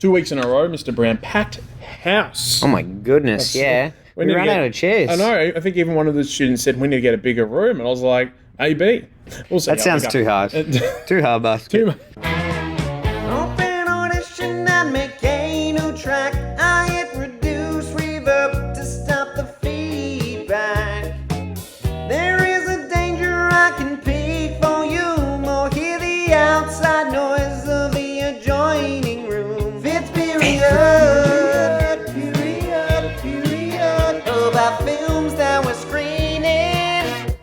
2 weeks in a row, Mr. Brown. Packed house. Oh my goodness, yeah. We ran out of chairs. I know. I think even one of the students said, we need to get a bigger room. And I was like, maybe. We'll see. That sounds too hard. Too hard, basket. Open audition and make a new track. I hit reduce reverb to stop the feedback. There is a danger I can pick for you, or hear the outside noise of the adjoining room. Fifth period, about films that we're screening.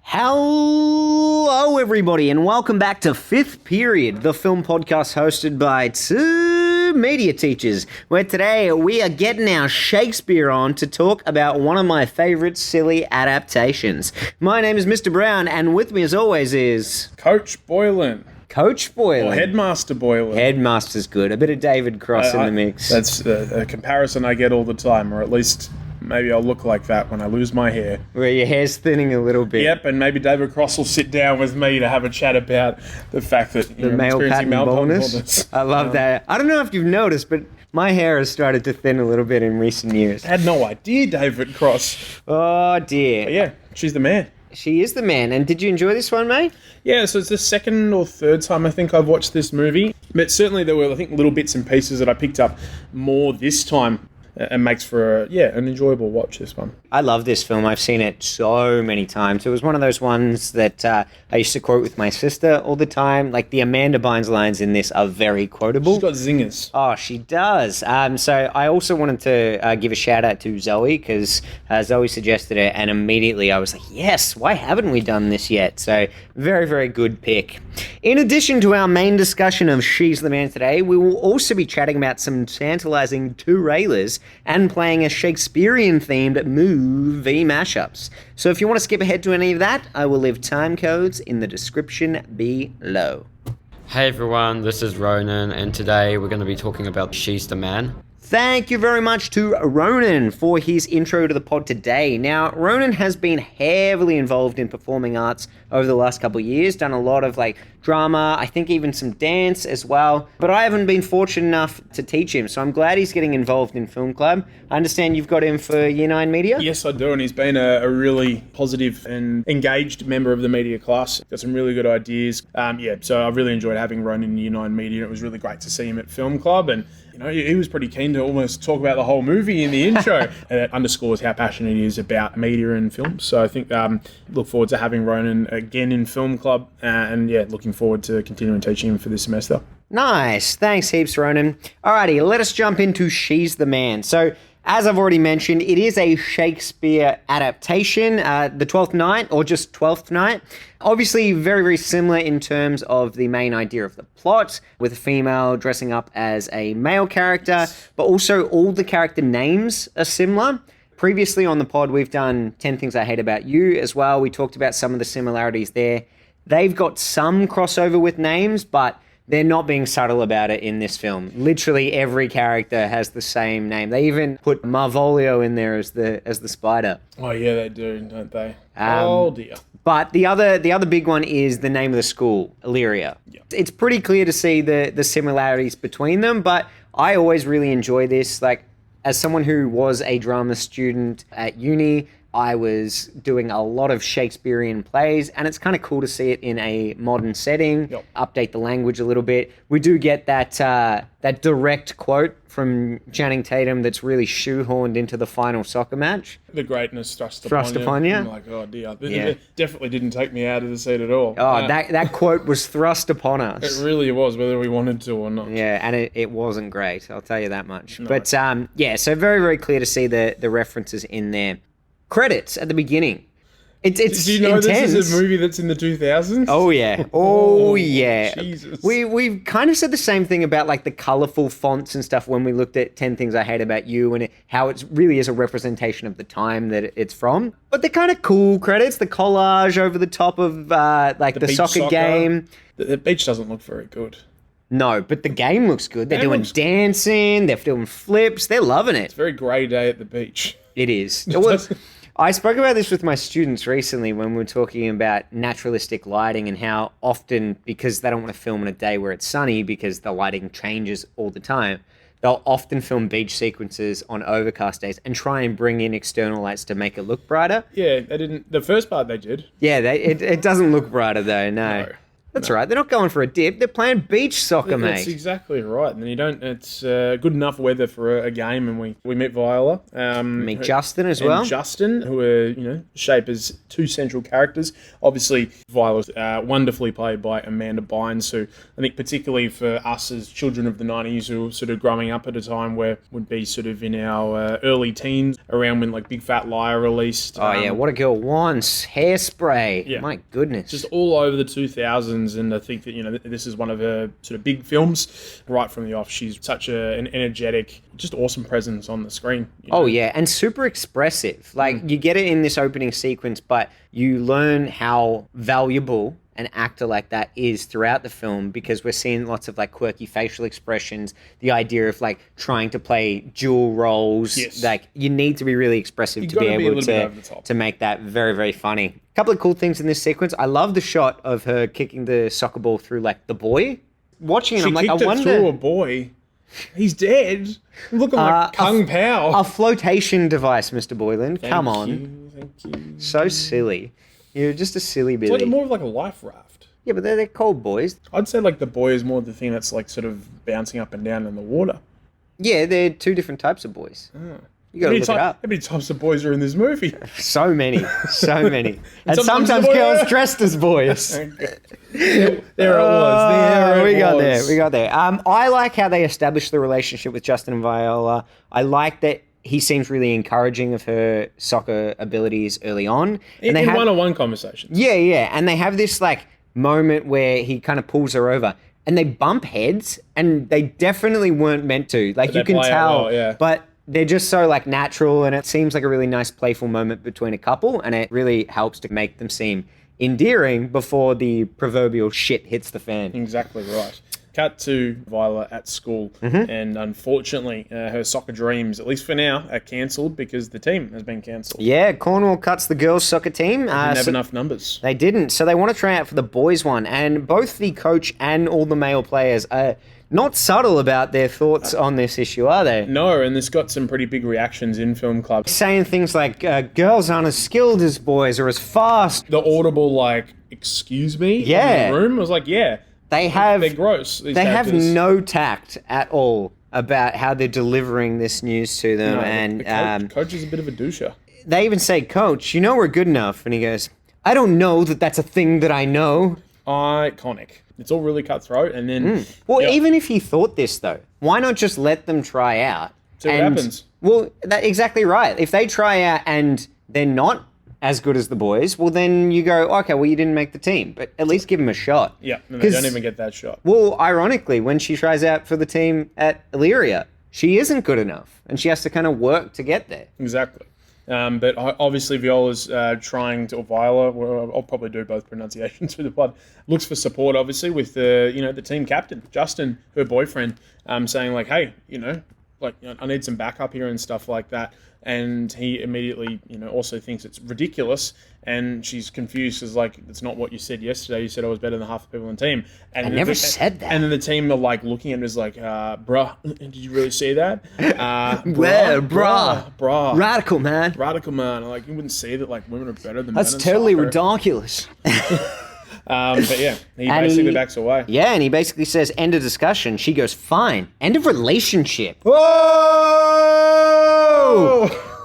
Hello, everybody, and welcome back to Fifth Period, the film podcast hosted by two media teachers, where today we are getting our Shakespeare on to talk about one of my favorite silly adaptations. My name is Mr. Brown, and with me as always is... Coach Boylan. Coach Boylan. Or Headmaster Boylan. Headmaster's good. A bit of David Cross in the mix. That's a comparison I get all the time, or at least... maybe I'll look like that when I lose my hair. Where your hair's thinning a little bit. Yep, and maybe David Cross will sit down with me to have a chat about the fact that the male pattern baldness. I love that. I don't know if you've noticed, but my hair has started to thin a little bit in recent years. I had no idea, David Cross. Oh, dear. But yeah, she's the man. She is the man. And did you enjoy this one, mate? Yeah, so it's the second or third time I think I've watched this movie. But certainly there were, I think, little bits and pieces that I picked up more this time. And makes for an enjoyable watch, this one. I love this film. I've seen it so many times. It was one of those ones that I used to quote with my sister all the time. Like, the Amanda Bynes lines in this are very quotable. She's got zingers. Oh, she does. So I also wanted to give a shout out to Zoe, because Zoe suggested it, and immediately I was like, yes, why haven't we done this yet? So very, very good pick. In addition to our main discussion of She's the Man today, we will also be chatting about some tantalising trailers and playing a Shakespearean-themed movie mashups. So if you want to skip ahead to any of that, I will leave time codes in the description below. Hey everyone, this is Ronan, and today we're going to be talking about She's the Man. Thank you very much to Ronan for his intro to the pod today. Now, Ronan has been heavily involved in performing arts over the last couple of years, done a lot of drama, I think even some dance as well, but I haven't been fortunate enough to teach him, so I'm glad he's getting involved in Film Club. I understand you've got him for Year 9 Media? Yes, I do, and he's been a really positive and engaged member of the media class. Got some really good ideas. So I really enjoyed having Ronan in Year 9 Media. It was really great to see him at Film Club, and he was pretty keen to almost talk about the whole movie in the intro. And it underscores how passionate he is about media and films. So I think look forward to having Ronan again in Film Club, and looking forward to continuing teaching him for this semester. Nice. Thanks heaps, Ronan. Alrighty, let us jump into She's the Man. So, as I've already mentioned, it is a Shakespeare adaptation, The Twelfth Night, or just Twelfth Night. Obviously, very, very similar in terms of the main idea of the plot, with a female dressing up as a male character, but also all the character names are similar. Previously on the pod, we've done 10 Things I Hate About You as well. We talked about some of the similarities there. They've got some crossover with names, but they're not being subtle about it in this film. Literally every character has the same name. They even put Marvolio in there as the spider. Oh yeah, they do, don't they? Oh dear. But the other big one is the name of the school, Illyria. Yeah. It's pretty clear to see the similarities between them, but I always really enjoy this. As someone who was a drama student at uni, I was doing a lot of Shakespearean plays, and it's kind of cool to see it in a modern setting, update the language a little bit. We do get that direct quote from Channing Tatum that's really shoehorned into the final soccer match. The greatness thrust upon you. I'm like, oh dear. It definitely didn't take me out of the seat at all. Oh, that quote was thrust upon us. It really was, whether we wanted to or not. Yeah, and it wasn't great, I'll tell you that much. No. But so very, very clear to see the references in there. Credits at the beginning. It's Do you know intense. This is a movie that's in the 2000s? Oh yeah. Oh yeah. Jesus. We've kind of said the same thing about the colourful fonts and stuff when we looked at 10 Things I Hate About You, and how it really is a representation of the time that it's from. But they're kind of cool credits. The collage over the top of the soccer game. The beach doesn't look very good. No, but the game looks good. They're doing dancing. They're doing flips. They're loving it. It's a very grey day at the beach. It is. I spoke about this with my students recently when we were talking about naturalistic lighting and how often, because they don't want to film on a day where it's sunny because the lighting changes all the time, they'll often film beach sequences on overcast days and try and bring in external lights to make it look brighter. Yeah, they didn't. The first part they did. Yeah, it doesn't look brighter though, no. That's right. They're not going for a dip. They're playing beach soccer, mate. That's exactly right. And you don't. It's good enough weather for a game, and we meet Viola. Meet Justin as and well. Justin, who are shape as two central characters. Obviously, Viola's wonderfully played by Amanda Bynes, who I think particularly for us as children of the '90s, who were sort of growing up at a time where would be sort of in our early teens, around when like Big Fat Liar released. Oh yeah, What a Girl Wants, Hairspray. Yeah. My goodness. Just all over the 2000s. And I think that, this is one of her sort of big films right from the off. She's such an energetic, just awesome presence on the screen. Oh, yeah. And super expressive. Like, you get it in this opening sequence, but you learn how valuable an actor like that is throughout the film because we're seeing lots of like quirky facial expressions, the idea of like trying to play dual roles. Yes. Like you need to be really expressive to be able to make that very, very funny. A couple of cool things in this sequence. I love the shot of her kicking the soccer ball through like the boy. Watching it, I'm like, I wonder. Through a boy. He's dead. Looking like Kung Pao. A flotation device, Mr. Boylan. Come on. Thank you. So silly. You're just a silly Billy. It's like more of like a life raft. Yeah, but they're cold boys. I'd say like the boy is more the thing that's like sort of bouncing up and down in the water. Yeah, they're two different types of boys. You gotta look it up. How many types of boys are in this movie? So many. So many. and sometimes girls dressed as boys. There it was. We got there. I like how they established the relationship with Justin and Viola. I like that he seems really encouraging of her soccer abilities early on. And in one-on-one conversations. Yeah. And they have this like moment where he kind of pulls her over and they bump heads and they definitely weren't meant to. Like you can tell. Well, yeah. But they're just so like natural and it seems like a really nice playful moment between a couple and it really helps to make them seem endearing before the proverbial shit hits the fan. Exactly right. Cut to Viola at school, and unfortunately, her soccer dreams, at least for now, are cancelled because the team has been cancelled. Yeah, Cornwall cuts the girls' soccer team. They didn't have enough numbers. They didn't, so they want to try out for the boys' one, and both the coach and all the male players are not subtle about their thoughts on this issue, are they? No, and this got some pretty big reactions in film clubs. Saying things like, girls aren't as skilled as boys or as fast. The audible, like, excuse me? Yeah. In the room was like, yeah. They're gross. They have no tact at all about how they're delivering this news to them. No, and the coach is a bit of a doucher. They even say, Coach, you know we're good enough. And he goes, I don't know that that's a thing that I know. Iconic. It's all really cutthroat. And then... Well, even if he thought this, though, why not just let them try out? See what happens. Well, that's exactly right. If they try out and they're not as good as the boys, well, then you go, okay, well, you didn't make the team, but at least give them a shot. Yeah, and they don't even get that shot. Well, ironically, when she tries out for the team at Illyria, she isn't good enough, and she has to kind of work to get there. Exactly. But obviously Viola's trying to, or Viola, well, I'll probably do both pronunciations through the pod, looks for support, obviously, with the team captain, Justin, her boyfriend, saying like, hey, I need some backup here and stuff like that. And he immediately, also thinks it's ridiculous. And she's confused because, like, it's not what you said yesterday. You said I was better than half the people on the team. And I never said that. And then the team are, like, looking at him as like, bruh, did you really say that? Bruh. Radical, man. Radical, man. Like, you wouldn't say that, like, women are better than That's men. That's totally ridiculous. But yeah, he basically backs away. Yeah, and he basically says, end of discussion. She goes, fine. End of relationship. Whoa!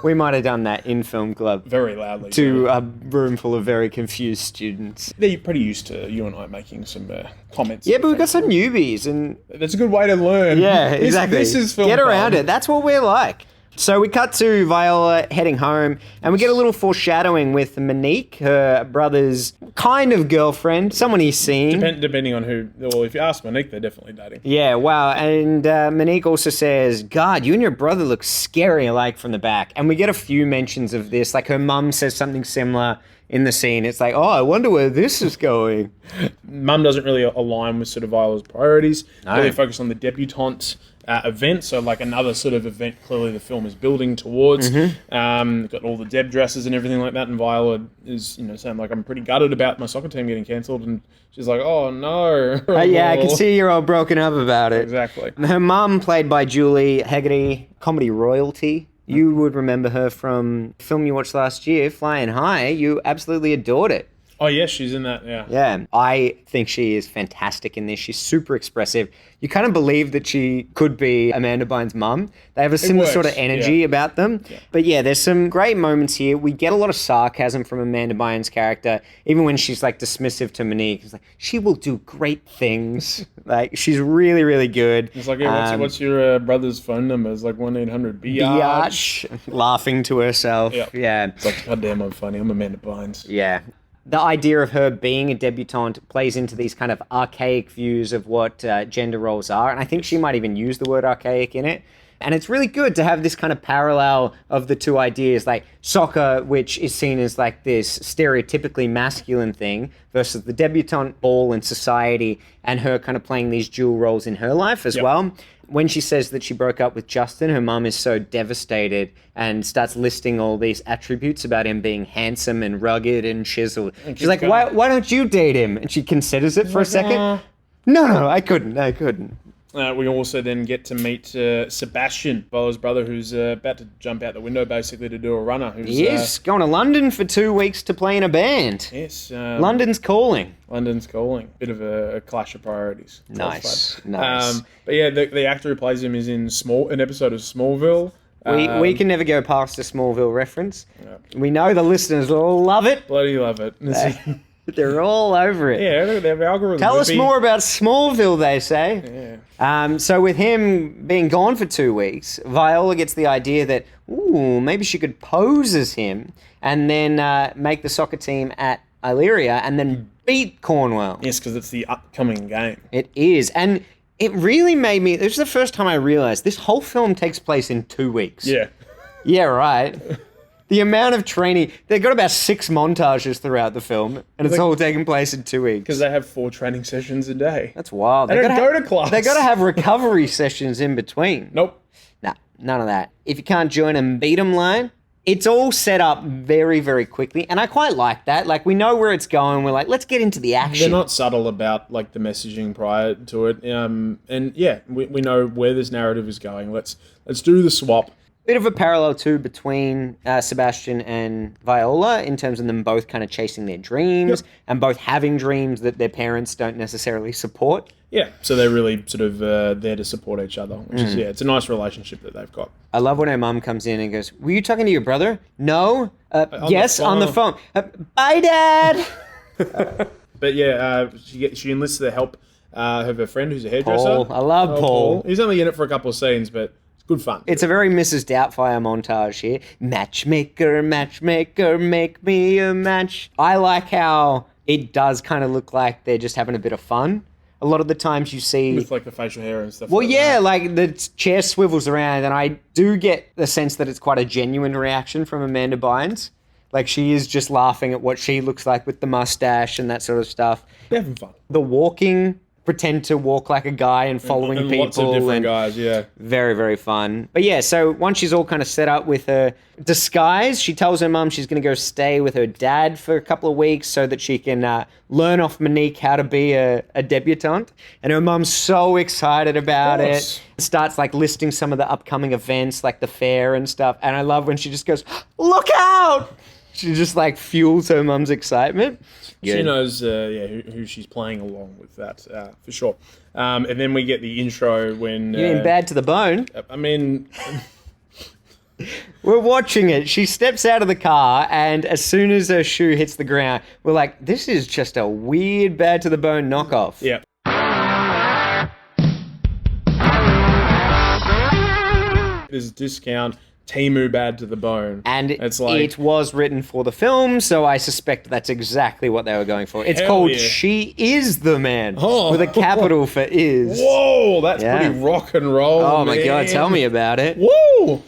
We might have done that in film club. Very loudly. To a room full of very confused students. They're pretty used to you and I making some comments. Yeah, but we've got some newbies. And that's a good way to learn. Yeah, exactly. This is film Get around club. it. That's what we're like. So we cut to Viola heading home, and we get a little foreshadowing with Monique, her brother's kind of girlfriend, someone he's seen. Depending on who. Well, if you ask Monique, they're definitely dating. Yeah, wow. And Monique also says, God, you and your brother look scary alike from the back. And we get a few mentions of this. Like her mum says something similar. in the scene. It's like, oh, I wonder where this is going. Mum doesn't really align with sort of Viola's priorities. No. Really focus on the debutante event. So like another sort of event clearly the film is building towards. Got all the Deb dresses and everything like that. And Viola is, saying like, I'm pretty gutted about my soccer team getting cancelled. And she's like, oh no. Yeah, I can see you're all broken up about it. Exactly. Her mum, played by Julie Hegarty, comedy royalty. You would remember her from a film you watched last year, Flying High. You absolutely adored it. Oh, yes, she's in that, yeah. Yeah, I think she is fantastic in this. She's super expressive. You kind of believe that she could be Amanda Bynes' mum. They have a similar sort of energy about them. Yeah. But yeah, there's some great moments here. We get a lot of sarcasm from Amanda Bynes' character, even when she's like dismissive to Monique. It's like, she will do great things. Like, she's really, really good. It's like, yeah, what's your brother's phone number? It's like 1-800-BIARCH. Laughing to herself. Yep. Yeah. It's like, goddamn, I'm funny. I'm Amanda Bynes. Yeah. The idea of her being a debutante plays into these kind of archaic views of what gender roles are. And I think she might even use the word archaic in it. And it's really good to have this kind of parallel of the two ideas, like soccer, which is seen as like this stereotypically masculine thing, versus the debutante ball in society, and her kind of playing these dual roles in her life as well. When she says that she broke up with Justin, her mum is so devastated and starts listing all these attributes about him being handsome and rugged and chiseled. And she's like, why don't you date him? And she considers it for a second. No, I couldn't. We also then get to meet Sebastian, Viola's brother, who's about to jump out the window basically to do a runner. He is going to London for 2 weeks to play in a band. Yes. London's calling. London's calling. Bit of a clash of priorities. Nice. But yeah, the actor who plays him is in an episode of Smallville. We can never go past a Smallville reference. Yeah. We know the listeners will love it. Bloody love it. They're all over it. Yeah, they have algorithms. Tell us more about Smallville, they say. Yeah. So with him being gone for 2 weeks, Viola gets the idea that, maybe she could pose as him and then make the soccer team at Illyria and then beat Cornwall. Yes, because it's the upcoming game. It is. And it really made me... This is the first time I realized this whole film takes place in 2 weeks. Yeah. Yeah, right. The amount of training... They've got about 6 montages throughout the film, and it's all taking place in 2 weeks. Because they have 4 training sessions a day. That's wild. They don't go to class. They got to have recovery sessions in between. Nope. Nah, none of that. If you can't join them, beat them line. It's all set up very, very quickly, and I quite like that. Like, we know where it's going. We're like, let's get into the action. They're not subtle about, like, the messaging prior to it. And, yeah, we know where this narrative is going. Let's do the swap. Bit of a parallel, too, between Sebastian and Viola in terms of them both kind of chasing their dreams and both having dreams that their parents don't necessarily support. Yeah, so they're really sort of there to support each other, which is, it's a nice relationship that they've got. I love when her mum comes in and goes, were you talking to your brother? No. Yes, on the phone. Bye, Dad. But yeah, she enlists the help of her friend who's a hairdresser. Paul. I love Paul. He's only in it for a couple of scenes, but it's good fun. It's a very Mrs. Doubtfire montage here. Matchmaker, matchmaker, make me a match. I like how it does kind of look like they're just having a bit of fun. A lot of the times you see... With, like, the facial hair and stuff like the chair swivels around, and I do get the sense that it's quite a genuine reaction from Amanda Bynes. Like, she is just laughing at what she looks like with the mustache and that sort of stuff. They're having fun. The walking... pretend to walk like a guy and following people. Lots of different guys, yeah. Very, very fun. But yeah, so once she's all kind of set up with her disguise, she tells her mum she's going to go stay with her dad for a couple of weeks so that she can learn off Monique how to be a debutante. And her mum's so excited about it. Starts like listing some of the upcoming events, like the fair and stuff. And I love when she just goes, look out! She just like fuels her mum's excitement. She knows who she's playing along with that, for sure. And then we get the intro when... You mean Bad to the Bone? I mean... We're watching it. She steps out of the car, and as soon as her shoe hits the ground, we're like, this is just a weird Bad to the Bone knockoff. Yeah. There's a discount... Timu Bad to the Bone. And it's like, it was written for the film, so I suspect that's exactly what they were going for. It's called She Is the Man, with a capital for is. Whoa, that's pretty rock and roll, Oh my God, tell me about it. Woo!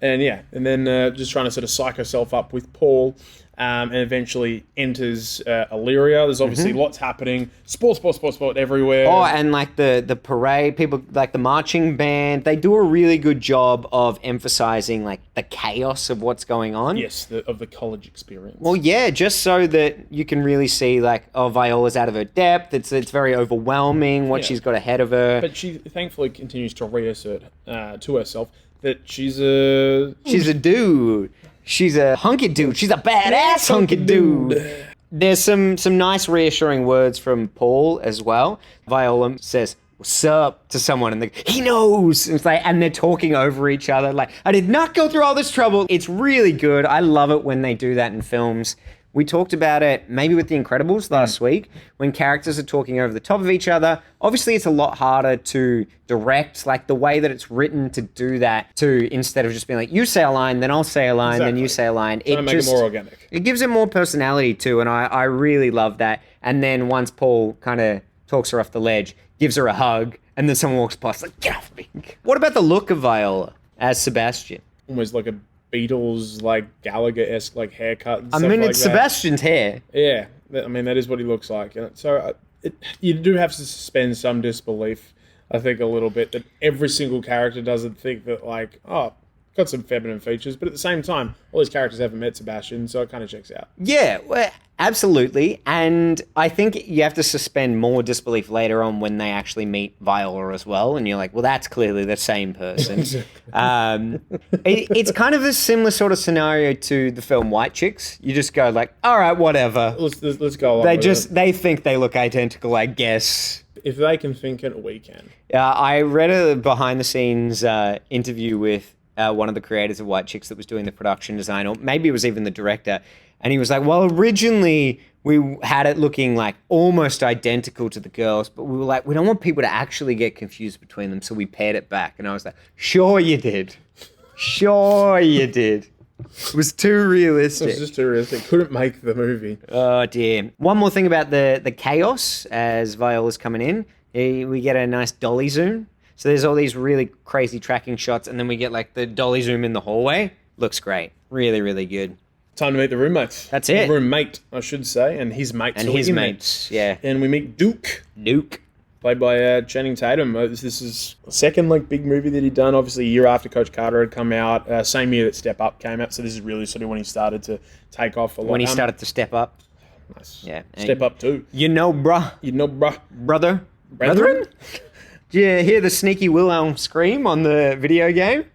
And then just trying to sort of psych herself up with Paul, and eventually enters Illyria. There's obviously lots happening. Sport everywhere. Oh, and like the parade, people like the marching band, they do a really good job of emphasizing like the chaos of what's going on. Yes, of the college experience. Well, yeah, just so that you can really see like, oh, Viola's out of her depth. It's very overwhelming what she's got ahead of her. But she thankfully continues to reassert to herself that she's a dude. She's a hunky dude. She's a badass hunky dude. There's some nice reassuring words from Paul as well. Viola says, "What's up?" to someone, and he knows. It's like, and they're talking over each other. Like, I did not go through all this trouble. It's really good. I love it when they do that in films. We talked about it maybe with The Incredibles last week, when characters are talking over the top of each other. Obviously, it's a lot harder to direct, like the way that it's written to do that, to instead of just being like, you say a line, then I'll say a line, then you say a line. It makes it more organic. It gives it more personality too, and I really love that. And then once Paul kind of talks her off the ledge, gives her a hug, and then someone walks past like, get off me. What about the look of Viola as Sebastian? Almost like a Beatles, like Gallagher-esque, like haircut. And I stuff mean, like it's that. Sebastian's hair. Yeah, I mean that is what he looks like. And so you do have to suspend some disbelief, I think, a little bit, that every single character doesn't think that, like, oh, got some feminine features, but at the same time, all these characters haven't met Sebastian, so it kind of checks out. Yeah, well, absolutely. And I think you have to suspend more disbelief later on when they actually meet Viola as well. And you're like, well, that's clearly the same person. It's kind of a similar sort of scenario to the film White Chicks. You just go like, all right, whatever. Let's go along They think they look identical, I guess. If they can think it, we can. I read a behind-the-scenes interview with one of the creators of White Chicks that was doing the production design, or maybe it was even the director. And he was like, well, originally we had it looking like almost identical to the girls, but we were like, we don't want people to actually get confused between them, so we paired it back. And I was like, sure you did. Sure you did. It was too realistic. It was just too realistic. Couldn't make the movie. Oh, dear. One more thing about the chaos as Viola's coming in. We get a nice dolly zoom. So there's all these really crazy tracking shots, and then we get like the dolly zoom in the hallway. Looks great. Really, really good. Time to meet the roommates. That's it. Roommate, I should say, and his mates. And his mates, yeah. And we meet Duke, played by Channing Tatum. This is the second like big movie that he'd done. Obviously, a year after Coach Carter had come out, same year that Step Up came out. So this is really sort of when he started to take off a lot. When he started to step up. Nice. Yeah. Step Up too. You know, bruh. Brethren? Did you hear the sneaky Wilhelm scream on the video game?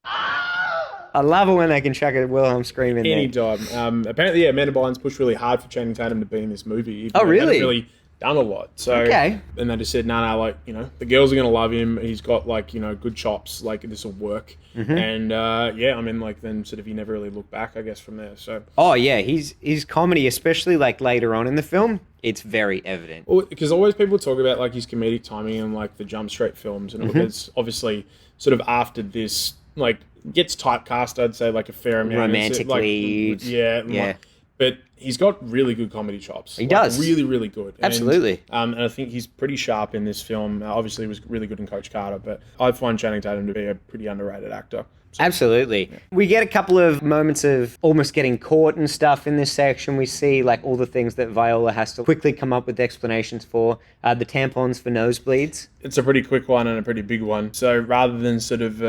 I love it when they can chuck a Wilhelm scream in there. Anytime. Apparently, Amanda Bynes pushed really hard for Channing Tatum to be in this movie. Oh, really? He hadn't really done a lot. So, okay. And they just said, no, like, you know, the girls are going to love him. He's got, like, you know, good chops. Like, this will work. Mm-hmm. And, I mean, like, then sort of he never really looked back, I guess, from there. So. Oh, yeah. His comedy, especially, like, later on in the film, it's very evident. Well, because always people talk about, like, his comedic timing and, like, the Jump Street films. And it's obviously sort of after this, like, gets typecast, I'd say, like, a fair amount. Romantic lead. Yeah. Like, but he's got really good comedy chops. He does. Really, really good. Absolutely. And I think he's pretty sharp in this film. Obviously, he was really good in Coach Carter, but I find Channing Tatum to be a pretty underrated actor. So, absolutely. Yeah. We get a couple of moments of almost getting caught and stuff in this section. We see like all the things that Viola has to quickly come up with explanations for. The tampons for nosebleeds. It's a pretty quick one and a pretty big one. So rather than sort of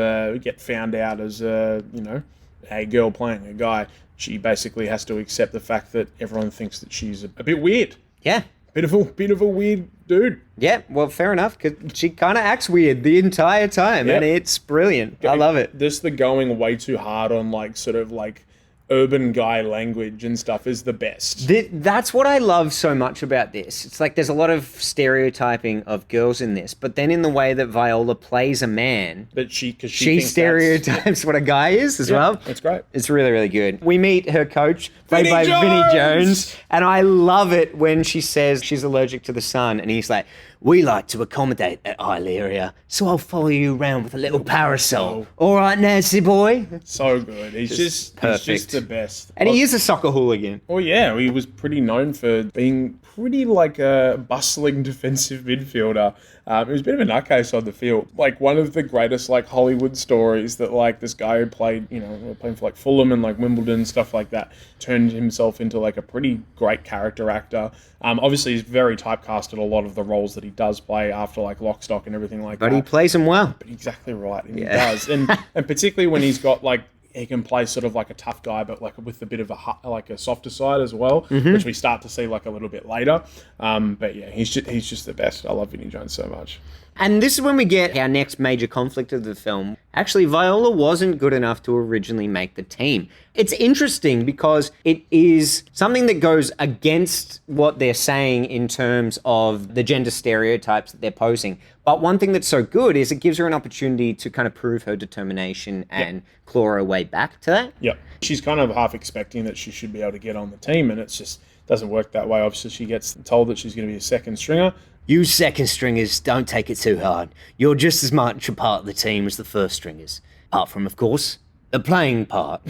get found out as, you know, a girl playing a guy, she basically has to accept the fact that everyone thinks that she's a bit weird. Yeah. Bit of a weird dude. Yeah, well, fair enough, because she kind of acts weird the entire time, and it's brilliant. I love it. Just the going way too hard on, like, sort of, like, urban guy language and stuff is the best. That's what I love so much about this. It's like there's a lot of stereotyping of girls in this, but then in the way that Viola plays a man, that she stereotypes what a guy is as well. That's great. It's really, really good. We meet her coach, played by Vinnie Jones, and I love it when she says she's allergic to the sun, and he's like, we like to accommodate at Illyria, so I'll follow you around with a little parasol. All right, Nancy boy? So good. He's just the best. And he is a soccer hooligan. Well, yeah, he was pretty known for being pretty like a bustling defensive midfielder. He was a bit of a nutcase on the field. Like one of the greatest like Hollywood stories that like this guy who played, playing for like Fulham and like Wimbledon, stuff like that, turned himself into like a pretty great character actor. Obviously he's very typecasted a lot of the roles that he does play after like Lock, Stock and everything like that. But he plays them well. But exactly right, and he does. And particularly when he's got like, he can play sort of like a tough guy, but like with a bit of a softer side as well, which we start to see like a little bit later. But yeah, he's just the best. I love Vinnie Jones so much. And this is when we get our next major conflict of the film. Actually, Viola wasn't good enough to originally make the team. It's interesting because it is something that goes against what they're saying in terms of the gender stereotypes that they're posing. But one thing that's so good is it gives her an opportunity to kind of prove her determination and claw her way back to that. Yeah. She's kind of half expecting that she should be able to get on the team, and it's just doesn't work that way. Obviously, she gets told that she's going to be a second stringer. You second stringers, don't take it too hard. You're just as much a part of the team as the first stringers. Apart from, of course, the playing part.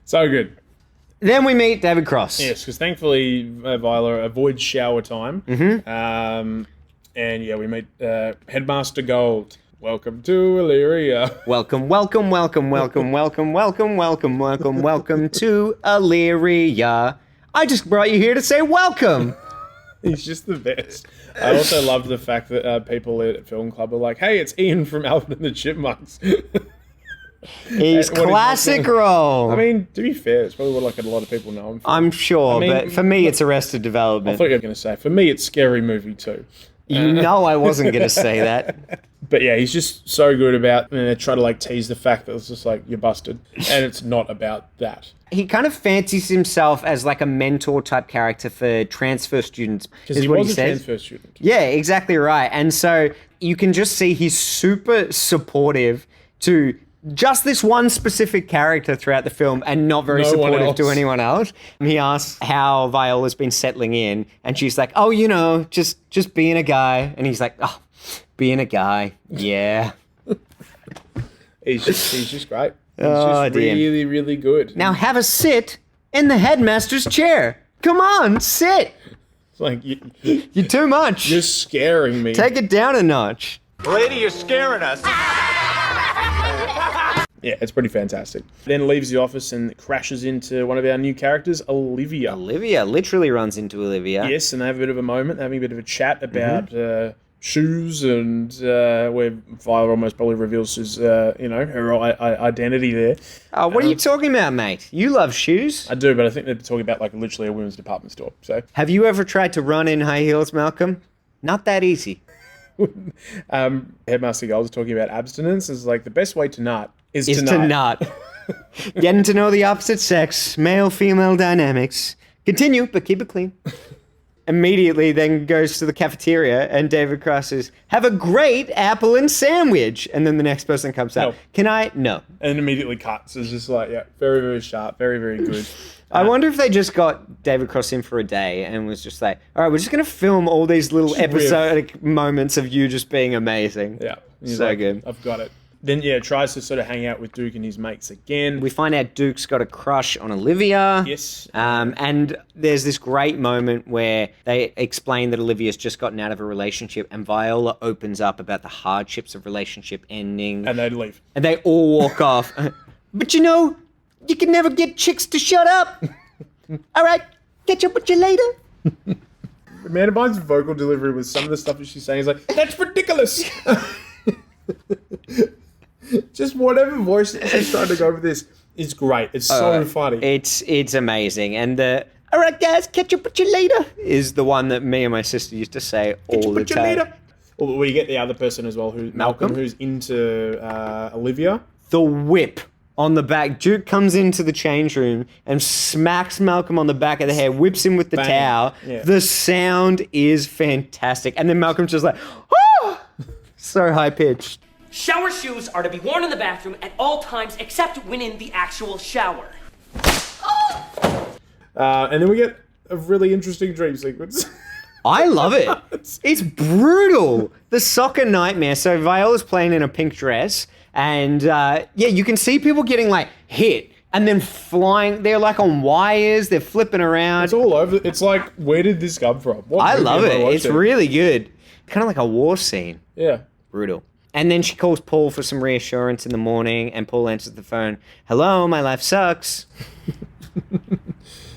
So good. Then we meet David Cross. Yes, because thankfully Viola avoids shower time. And yeah, we meet Headmaster Gold. Welcome to Illyria. Welcome to Illyria. I just brought you here to say welcome. He's just the best. I also love the fact that people at Film Club are like, hey, it's Ian from Alvin and the Chipmunks. He's classic role. I mean, to be fair, it's probably what like a lot of people know him for. I'm sure, but for me, it's Arrested Development. I thought you were going to say, for me, it's Scary Movie too. You know I wasn't going to say that. But yeah, he's just so good about, and they try to like tease the fact that it's just like, you're busted. And it's not about that. He kind of fancies himself as like a mentor type character for transfer students. Because he was a transfer student. Yeah, exactly right. And so you can just see he's super supportive to just this one specific character throughout the film and not very supportive to anyone else. He asks how Viola's been settling in, and she's like, oh, just being a guy. And he's like, oh, being a guy, yeah. He's just great. He's just really, really good. Now have a sit in the headmaster's chair. Come on, sit. It's like, you're too much. You're scaring me. Take it down a notch. Lady, you're scaring us. Yeah, it's pretty fantastic. Then leaves the office and crashes into one of our new characters, Olivia. Olivia literally runs into Olivia. Yes, and they have a bit of a moment, having a bit of a chat about shoes, and where Viola almost probably reveals his, her identity there. Oh, what are you talking about, mate? You love shoes. I do, but I think they're talking about like literally a women's department store. So, have you ever tried to run in high heels, Malcolm? Not that easy. Headmaster Gold is talking about abstinence. Is like the best way to nut is to nut. Getting to know the opposite sex, male-female dynamics. Continue, but keep it clean. Immediately then goes to the cafeteria, and David Cross says, have a great apple and sandwich. And then the next person comes out. No. Can I? No. And immediately cuts. It's just like, yeah, very, very sharp, very, very good. I wonder if they just got David Cross in for a day and was just like, all right, we're just going to film all these little episodic moments of you just being amazing. Yeah. So like, good. I've got it. Then, yeah, tries to sort of hang out with Duke and his mates again. We find out Duke's got a crush on Olivia. Yes. And there's this great moment where they explain that Olivia's just gotten out of a relationship, and Viola opens up about the hardships of relationship ending. And they leave. And they all walk off. But you can never get chicks to shut up. All right, catch up with you later. Amanda Bynes' vocal delivery with some of the stuff that she's saying is like, that's ridiculous. Just whatever voice she's trying to go with this is great. It's so funny. It's amazing. And the, all right, guys, catch up with you later is the one that me and my sister used to say all the time. Later. Well, we get the other person as well, Malcolm, who's into Olivia. The whip on the back. Duke comes into the change room and smacks Malcolm on the back of the head, whips him with the towel. Yeah. The sound is fantastic. And then Malcolm's just like, oh! So high-pitched. Shower shoes are to be worn in the bathroom at all times except when in the actual shower. And then we get a really interesting dream sequence. I love it. It's brutal. The soccer nightmare. So Viola's playing in a pink dress, and you can see people getting like hit and then flying. They're like on wires. They're flipping around. It's all over. It's like, where did this come from? What I movie love have it. watched It's really good. Kind of like a war scene. Yeah. Brutal. And then she calls Paul for some reassurance in the morning, and Paul answers the phone. Hello, my life sucks.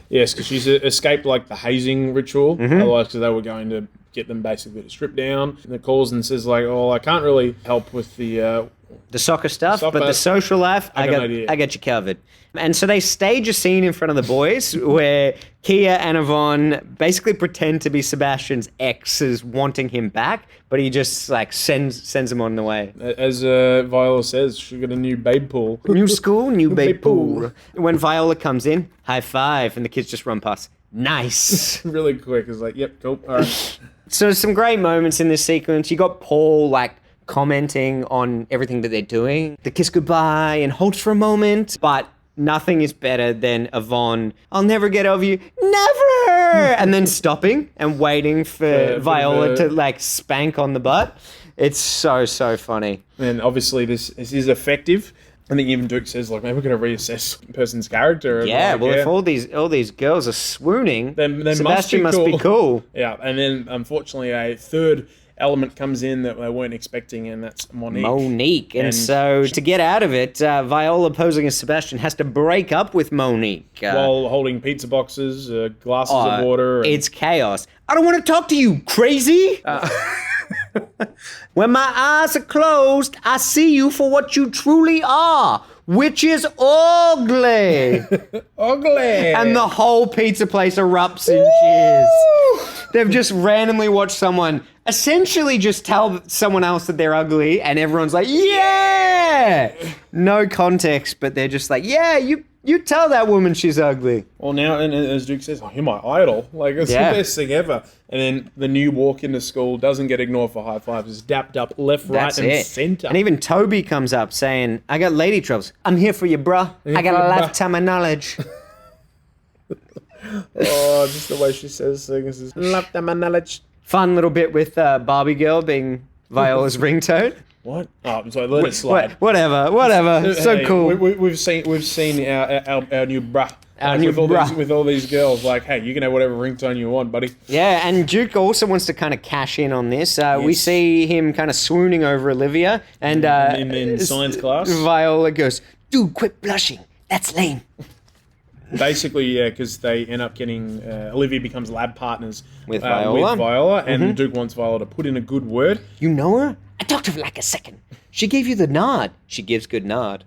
Yes, because she's escaped like the hazing ritual. Otherwise, because they were going to get them basically to strip down. And it calls and says like, "Oh, I can't really help with the soccer stuff, Stuff, but the but social life, I got an idea." I got you covered. And so they stage a scene in front of the boys where Kia and Yvonne basically pretend to be Sebastian's exes wanting him back, but he just like sends him on the way. As Viola says, she got a new babe pool. New school, new babe babe pool. pool. When Viola comes in, high five, and the kids just run past. Nice. Really quick. It's like, yep, cool, all right. So some great moments in this sequence. You got Paul like commenting on everything that they're doing. The kiss goodbye and holds for a moment, but nothing is better than Yvonne. I'll never get over you. Never! And then stopping and waiting for Viola to like spank on the butt. It's so funny. And obviously this is effective. I think even Duke says like, maybe we're going to reassess a person's character. And Yeah, like, well, if all these girls are swooning, then Sebastian must be cool. Yeah, and then unfortunately a third element comes in that they weren't expecting, and that's Monique. And so to get out of it, Viola posing as Sebastian has to break up with Monique. While holding pizza boxes, glasses of water. And It's chaos. I don't want to talk to you, crazy. When my eyes are closed, I see you for what you truly are, which is ugly. ugly. And the whole pizza place erupts in cheers. They've just randomly watched someone essentially just tell someone else that they're ugly, and everyone's like, yeah! No context, but they're just like, yeah, you tell that woman she's ugly. Well, now, and as Duke says, oh, you're my idol. Like, it's the best thing ever. And then the new walk into school doesn't get ignored for high fives. It's dapped up left, That's right, and it. centre. And even Toby comes up saying, I got lady troubles. I'm here for you, bruh. I got a lifetime of knowledge. Oh, just the way she says things is lifetime of knowledge. Fun little bit with Barbie Girl being Viola's ringtone. What? Oh, I'm sorry, let it slide. Whatever. So Hey, cool. We've seen our new bruh. Our new with all bruh. with all these girls, like, hey, you can have whatever ringtone you want, buddy. Yeah, and Duke also wants to kind of cash in on this. We see him kind of swooning over Olivia, and in science class, Viola goes, "Dude, quit blushing. That's lame." Basically, yeah, because they end up getting Olivia becomes lab partners With Viola. And Duke wants Viola to put in a good word. You know her? I talked to her like a second. She gave you the nod. She gives good nod.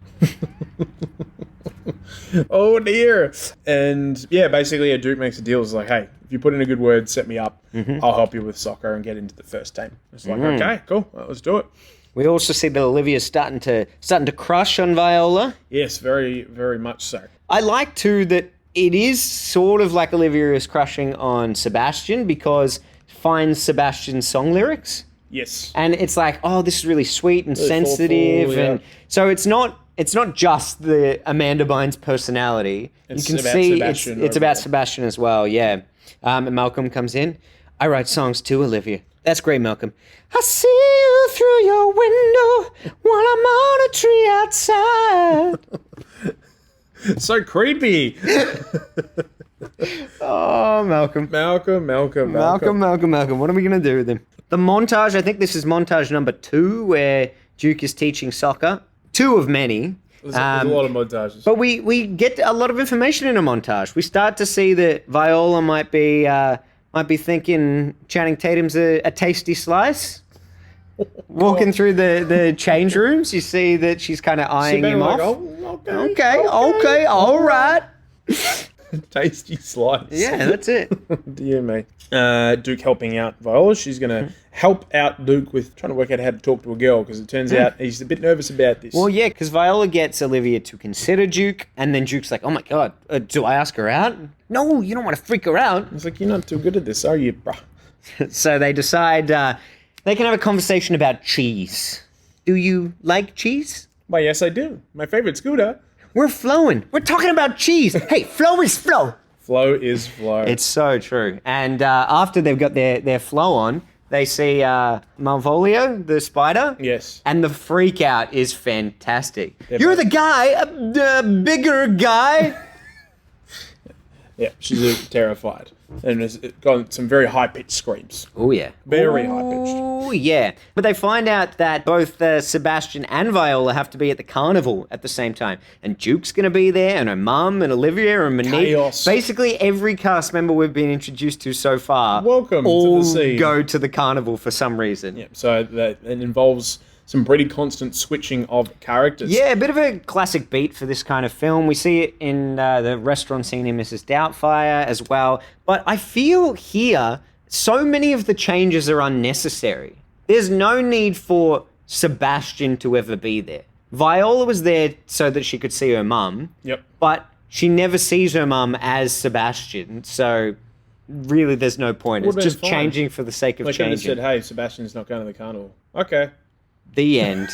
Oh dear. And yeah, basically Duke makes a deal. It's like, hey, if you put in a good word, set me up. I'll help you with soccer and get into the first team. It's like, okay, cool, well, let's do it. We also see that Olivia's starting to crush on Viola. Yes, very, very much so. I like too that it is sort of like Olivia is crushing on Sebastian because finds Sebastian's song lyrics. Yes. And it's like, oh, this is really sweet and Really sensitive. thoughtful, yeah. And so it's not just the Amanda Bynes personality. It's you can about see Sebastian it's about overall. Sebastian as well, yeah. And Malcolm comes in. I write songs too, Olivia. That's great, Malcolm. I see you through your window while I'm on a tree outside. So creepy. Oh, Malcolm. Malcolm. What are we going to do with him? The montage, I think this is montage number 2, where Duke is teaching soccer. 2 of many. There's a lot of montages. But we get a lot of information in a montage. We start to see that Viola might be thinking Channing Tatum's a tasty slice. Walking through the change rooms, you see that she's kind of eyeing him off. Like, Okay, all right. Tasty slice. Yeah, that's it. Dear me. Duke helping out Viola. She's going to help out Duke with trying to work out how to talk to a girl because it turns out he's a bit nervous about this. Well, yeah, because Viola gets Olivia to consider Duke, and then Duke's like, oh my God, do I ask her out? No, you don't want to freak her out. It's like, you're not too good at this, are you, bruh? So they decide they can have a conversation about cheese. Do you like cheese? Why, yes, I do. My favorite scooter. We're flowing. We're talking about cheese. Hey, flow is flow. Flow is flow. It's so true. And after they've got their flow on, they see Malvolio, the spider. Yes. And the freak out is fantastic. Yeah, You're but- the guy, a bigger guy. Yeah, she's terrified. And it's got some very high-pitched screams. Oh, yeah. Very high-pitched. Oh, yeah. But they find out that both Sebastian and Viola have to be at the carnival at the same time. And Duke's going to be there, and her mum, and Olivia, and Monique. Chaos. Basically, every cast member we've been introduced to so far Welcome to all the scene. go to the carnival for some reason. Yeah, so that it involves some pretty constant switching of characters. Yeah, a bit of a classic beat for this kind of film. We see it in the restaurant scene in Mrs. Doubtfire as well. But I feel here, so many of the changes are unnecessary. There's no need for Sebastian to ever be there. Viola was there so that she could see her mum. Yep. But she never sees her mum as Sebastian. So really, there's no point. It's Would've been just fine. changing for the sake of They could have changing. said, hey, Sebastian's not going to the carnival. Okay. The end.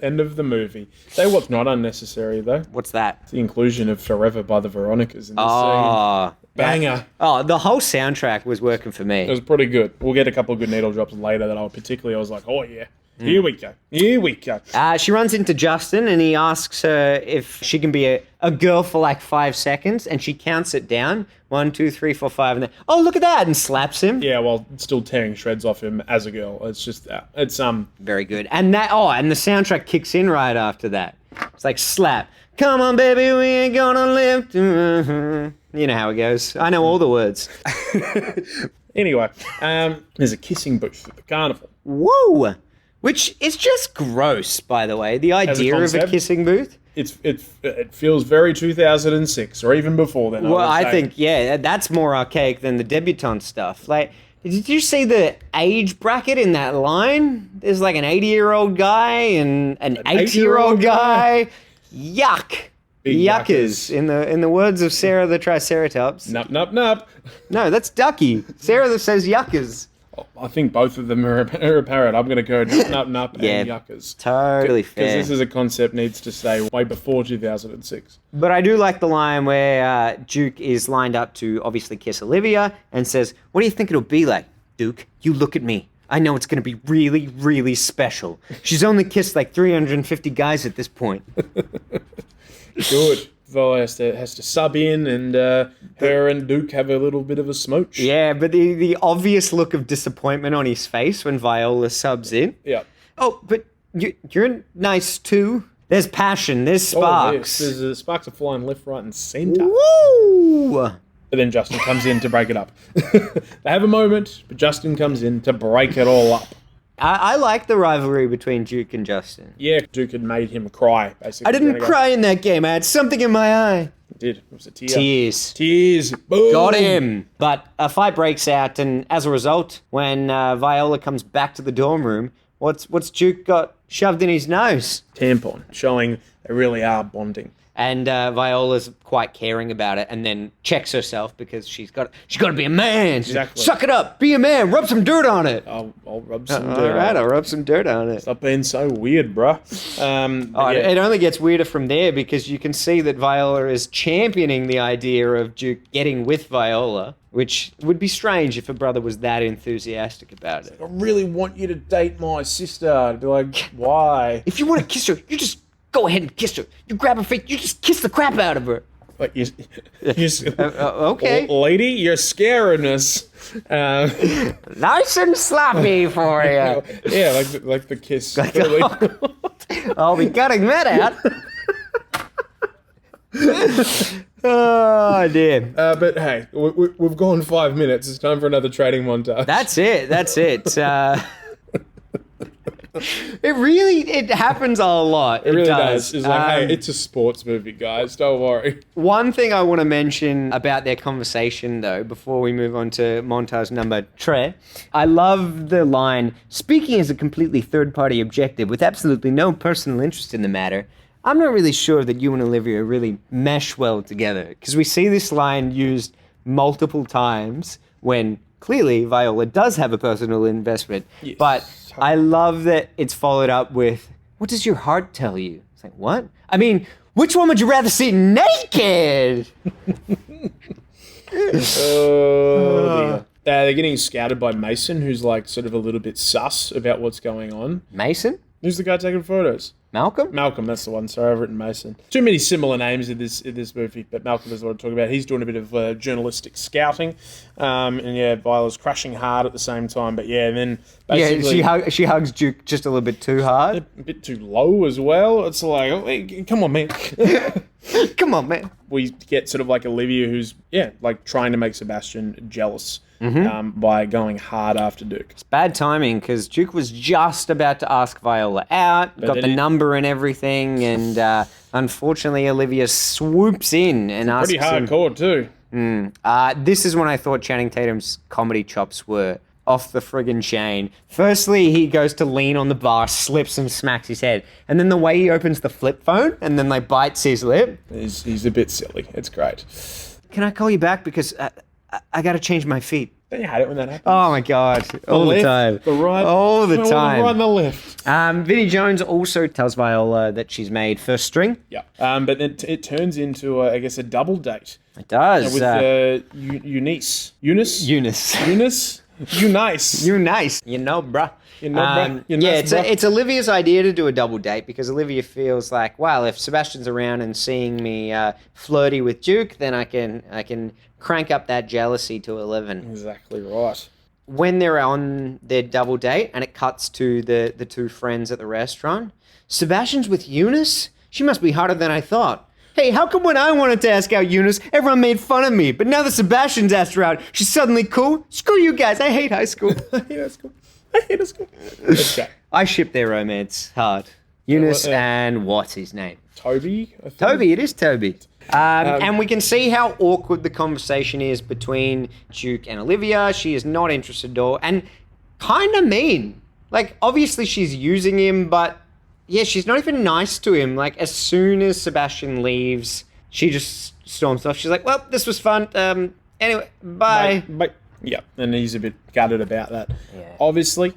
End of the movie. Say what's not unnecessary, though. What's that? The inclusion of Forever by the Veronicas in this scene. Oh, Banger. Oh, the whole soundtrack was working for me. It was pretty good. We'll get a couple of good needle drops later that I was like, oh yeah, here we go. Here we go. She runs into Justin and he asks her if she can be a girl for like 5 seconds, and she counts it down. 1, 2, 3, 4, 5, and then, oh, look at that, and slaps him. Yeah, while still tearing shreds off him as a girl. It's just, it's Very good. And and the soundtrack kicks in right after that. It's like slap. Come on, baby, we ain't gonna live. You know how it goes. I know all the words. Anyway, there's a kissing booth at the carnival. Woo! Which is just gross, by the way. The idea of a concept? kissing booth. It feels very 2006 or even before then. Well, I would say. think, yeah, that's more archaic than the debutante stuff. Like, did you see the age bracket in that line? There's like an 80-year-old guy and an 80-year-old guy. Yuck. Big Yuckers. yuckers. In the words of Sarah the Triceratops. Nup, nup, nup. No, that's Ducky. Sarah that says yuckers. I think both of them are a parrot. I'm going to go nup, nup, nup Yeah, and yuckers. Totally Because fair. this is a concept needs to stay way before 2006. But I do like the line where Duke is lined up to obviously kiss Olivia and says, what do you think it'll be like? Duke, you look at me. I know it's going to be really, really special. She's only kissed like 350 guys at this point. Good. Viola has to sub in, and her and Duke have a little bit of a smooch. Yeah, but the obvious look of disappointment on his face when Viola subs in. Yeah. Oh, but you're nice too. There's passion. There's Oh, sparks. yes. There's sparks are flying left, right, and centre. Woo! But then Justin comes in to break it up. They have a moment, but Justin comes in to break it all up. I like the rivalry between Duke and Justin. Yeah, Duke had made him cry, basically. I didn't cry in that game. I had something in my eye. He did. It was a tear. Tears. Tears. Boom. Got him. But a fight breaks out, and as a result, when Viola comes back to the dorm room, what's Duke got shoved in his nose? Tampon, showing they really are bonding. And Viola's quite caring about it, and then checks herself because she's got to be a man. Exactly. Suck it up, be a man, rub some dirt on it. I'll rub some All dirt right, on it. I'll rub some dirt on it. Stop being so weird, bruh. Oh, Yeah. it only gets weirder from there because you can see that Viola is championing the idea of Duke getting with Viola, which would be strange if her brother was that enthusiastic about it. I really want you to date my sister. I'd be like, why? If you want to kiss her, you just go ahead and kiss her. You grab her face, you just kiss the crap out of her. Like, Okay. Lady, you're scaring us. Nice and sloppy for you. Yeah, like the kiss. I'll be cutting that out. Oh, dear. But hey, we've gone 5 minutes. It's time for another trading montage. That's it. It happens a lot. It really does. It's like, hey, it's a sports movie, guys. Don't worry. One thing I want to mention about their conversation, though, before we move on to montage number 3, I love the line, speaking as a completely third-party objective with absolutely no personal interest in the matter, I'm not really sure that you and Olivia really mesh well together. Because we see this line used multiple times when clearly Viola does have a personal investment. Yes. But I love that it's followed up with, what does your heart tell you? It's like, what? I mean, which one would you rather see naked? Oh, dear. They're getting scouted by Mason, who's like sort of a little bit sus about what's going on. Mason? Who's the guy taking photos? Malcolm? Malcolm, that's the one. Sorry, I've written Mason. Too many similar names in this movie, but Malcolm is what I'm talking about. He's doing a bit of journalistic scouting, and yeah, Viola's crashing hard at the same time. But yeah, and then basically she hugs Duke just a little bit too hard. a bit too low as well. It's like, oh, hey, come on, man. Come on, man. We get sort of like Olivia, who's like trying to make Sebastian jealous. By going hard after Duke. It's bad timing because Duke was just about to ask Viola out, got the number and everything, and unfortunately Olivia swoops in and asks Pretty hardcore too. This is when I thought Channing Tatum's comedy chops were off the friggin' chain. Firstly, he goes to lean on the bar, slips and smacks his head. And then the way he opens the flip phone and then like bites his lip. He's a bit silly. It's great. Can I call you back because I got to change my feet? Don't you hate it when that happens? Oh my God. All the time. The right. All the right time. and the left. Vinnie Jones also tells Viola that she's made first string. Yeah. But then it turns into, I guess, a double date. It does. With Eunice. Eunice? Eunice. You nice. You nice. You know, bruh. You know, bruh. You Yeah, nice, bruh. it's Olivia's idea to do a double date because Olivia feels like, well, if Sebastian's around and seeing me flirty with Duke, then I can crank up that jealousy to 11. Exactly right. When they're on their double date and it cuts to the two friends at the restaurant, Sebastian's with Eunice? She must be hotter than I thought. Hey, how come when I wanted to ask out Eunice, everyone made fun of me, but now that Sebastian's asked her out, she's suddenly cool? Screw you guys, I hate high school. I hate school. Okay. I ship their romance hard. Eunice and what's his name? Toby? I think. Toby, it is Toby. And we can see how awkward the conversation is between Duke and Olivia. She is not interested at all and kind of mean. Like, obviously she's using him, but yeah, she's not even nice to him. Like, as soon as Sebastian leaves, she just storms off. She's like, well, this was fun. Anyway, bye. Bye. Yeah, and he's a bit gutted about that. Yeah. Obviously,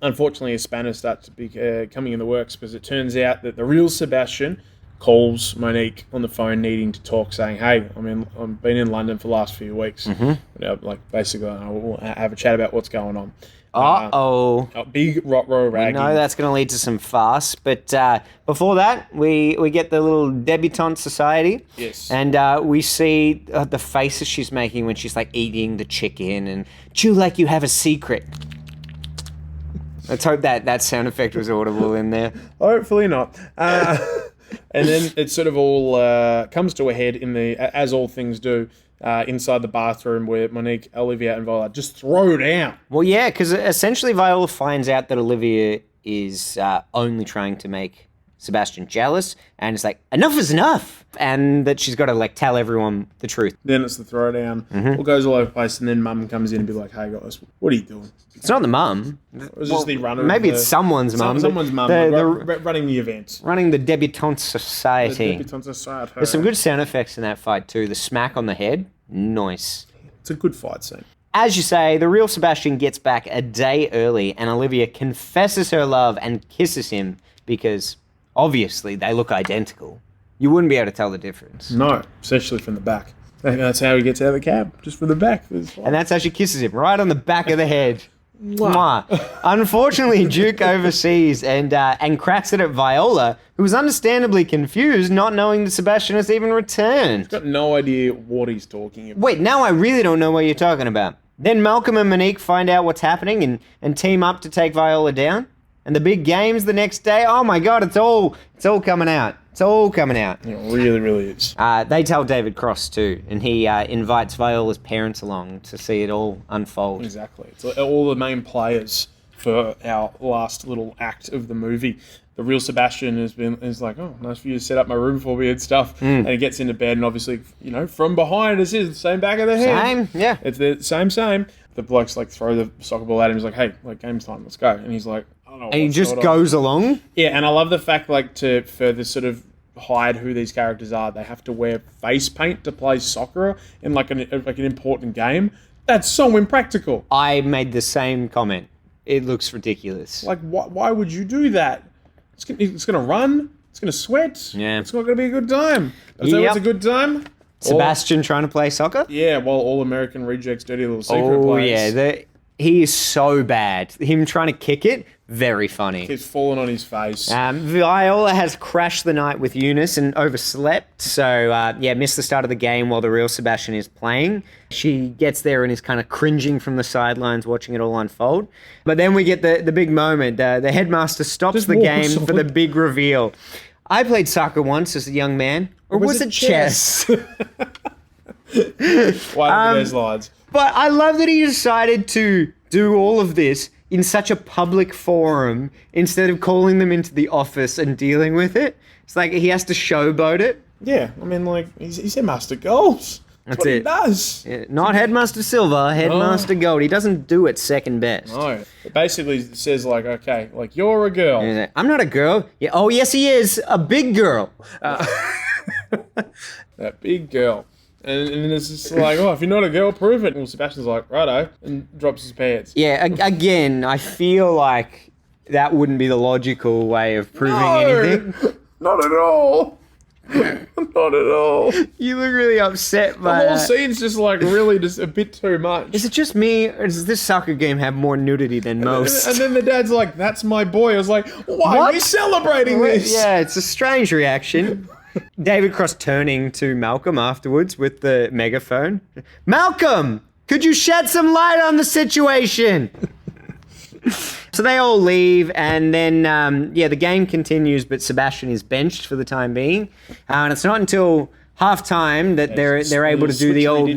unfortunately, a spanner starts to be coming in the works because it turns out that the real Sebastian calls Monique on the phone needing to talk, saying, hey, I've been in London for the last few weeks. Like, basically, we'll have a chat about what's going on. Uh-oh. A big rot-row ragging. No, that's going to lead to some farce. But before that, we get the little debutante society. Yes. And we see the faces she's making when she's like eating the chicken and chew like you have a secret. Let's hope that sound effect was audible in there. Hopefully not. And then it sort of all comes to a head as all things do, inside the bathroom where Monique, Olivia, and Viola just throw down. Well, yeah, because essentially Viola finds out that Olivia is only trying to make Sebastian jealous, and it's like, enough is enough, and that she's got to like tell everyone the truth. Then it's the throwdown. All goes all over the place, and then Mum comes in and be like, hey guys, what are you doing? It's not the mum. It was just the runner. Maybe it's someone's mum. Someone's mum running the event. Running the debutante society. The debutante society. There's some good sound effects in that fight too. The smack on the head, nice. It's a good fight scene. As you say, the real Sebastian gets back a day early, and Olivia confesses her love and kisses him because obviously they look identical. You wouldn't be able to tell the difference. No, especially from the back. That's how he gets out of the cab, just from the back. And that's how she kisses him, right on the back of the head. Mwah. Unfortunately, Duke oversees and cracks it at Viola, who is understandably confused, not knowing that Sebastian has even returned. He's got no idea what he's talking about. Wait, now I really don't know what you're talking about. Then Malcolm and Monique find out what's happening and team up to take Viola down. And the big games the next day, oh my God, it's all coming out. It's all coming out. It really, really is. They tell David Cross too, and he invites Viola's parents along to see it all unfold. Exactly. It's all the main players for our last little act of the movie. The real Sebastian is like, oh, nice for you to set up my room for me and stuff. And he gets into bed, and obviously, from behind it is the same back of the head. Same, yeah. It's the same. The blokes like throw the soccer ball at him. He's like, hey, like game's time, let's go. And he's like, and he just goes along. Yeah, and I love the fact, like, to further sort of hide who these characters are, they have to wear face paint to play soccer in like an important game. That's so impractical. I made the same comment. It looks ridiculous. Like, why would you do that? It's going to run. It's going to sweat. Yeah. It's not going to be a good time. So it's a good time. Sebastian trying to play soccer? Yeah, while All American Rejects Dirty Little Secret plays. Yeah. He is so bad. Him trying to kick it, very funny. He's fallen on his face. Viola has crashed the night with Eunice and overslept. So, missed the start of the game while the real Sebastian is playing. She gets there and is kind of cringing from the sidelines watching it all unfold. But then we get the big moment. The headmaster stops the game for the big reveal. I played soccer once as a young man. Or was it chess? One of those lines. But I love that he decided to do all of this in such a public forum instead of calling them into the office and dealing with it. It's like he has to showboat it. Yeah, I mean, like, he's Headmaster Goals. That's what it. He does. Yeah, not Headmaster Silver, Headmaster Gold. He doesn't do it second best. No. It basically says, like, okay, like, you're a girl. Like, I'm not a girl. Yeah, oh, yes, he is. A big girl. That big girl. And then it's just like, if you're not a girl, prove it. And Sebastian's like, righto, and drops his pants. Yeah, again, I feel like that wouldn't be the logical way of proving anything. Not at all. Not at all. You look really upset by The whole scene's just like really just a bit too much. Is it just me, or does this soccer game have more nudity than most? And then the dad's like, that's my boy. I was like, why are we celebrating this? Yeah, it's a strange reaction. David Cross turning to Malcolm afterwards with the megaphone. Malcolm, could you shed some light on the situation? So they all leave, and then, the game continues, but Sebastian is benched for the time being. And it's not until half-time that they're able to do the old...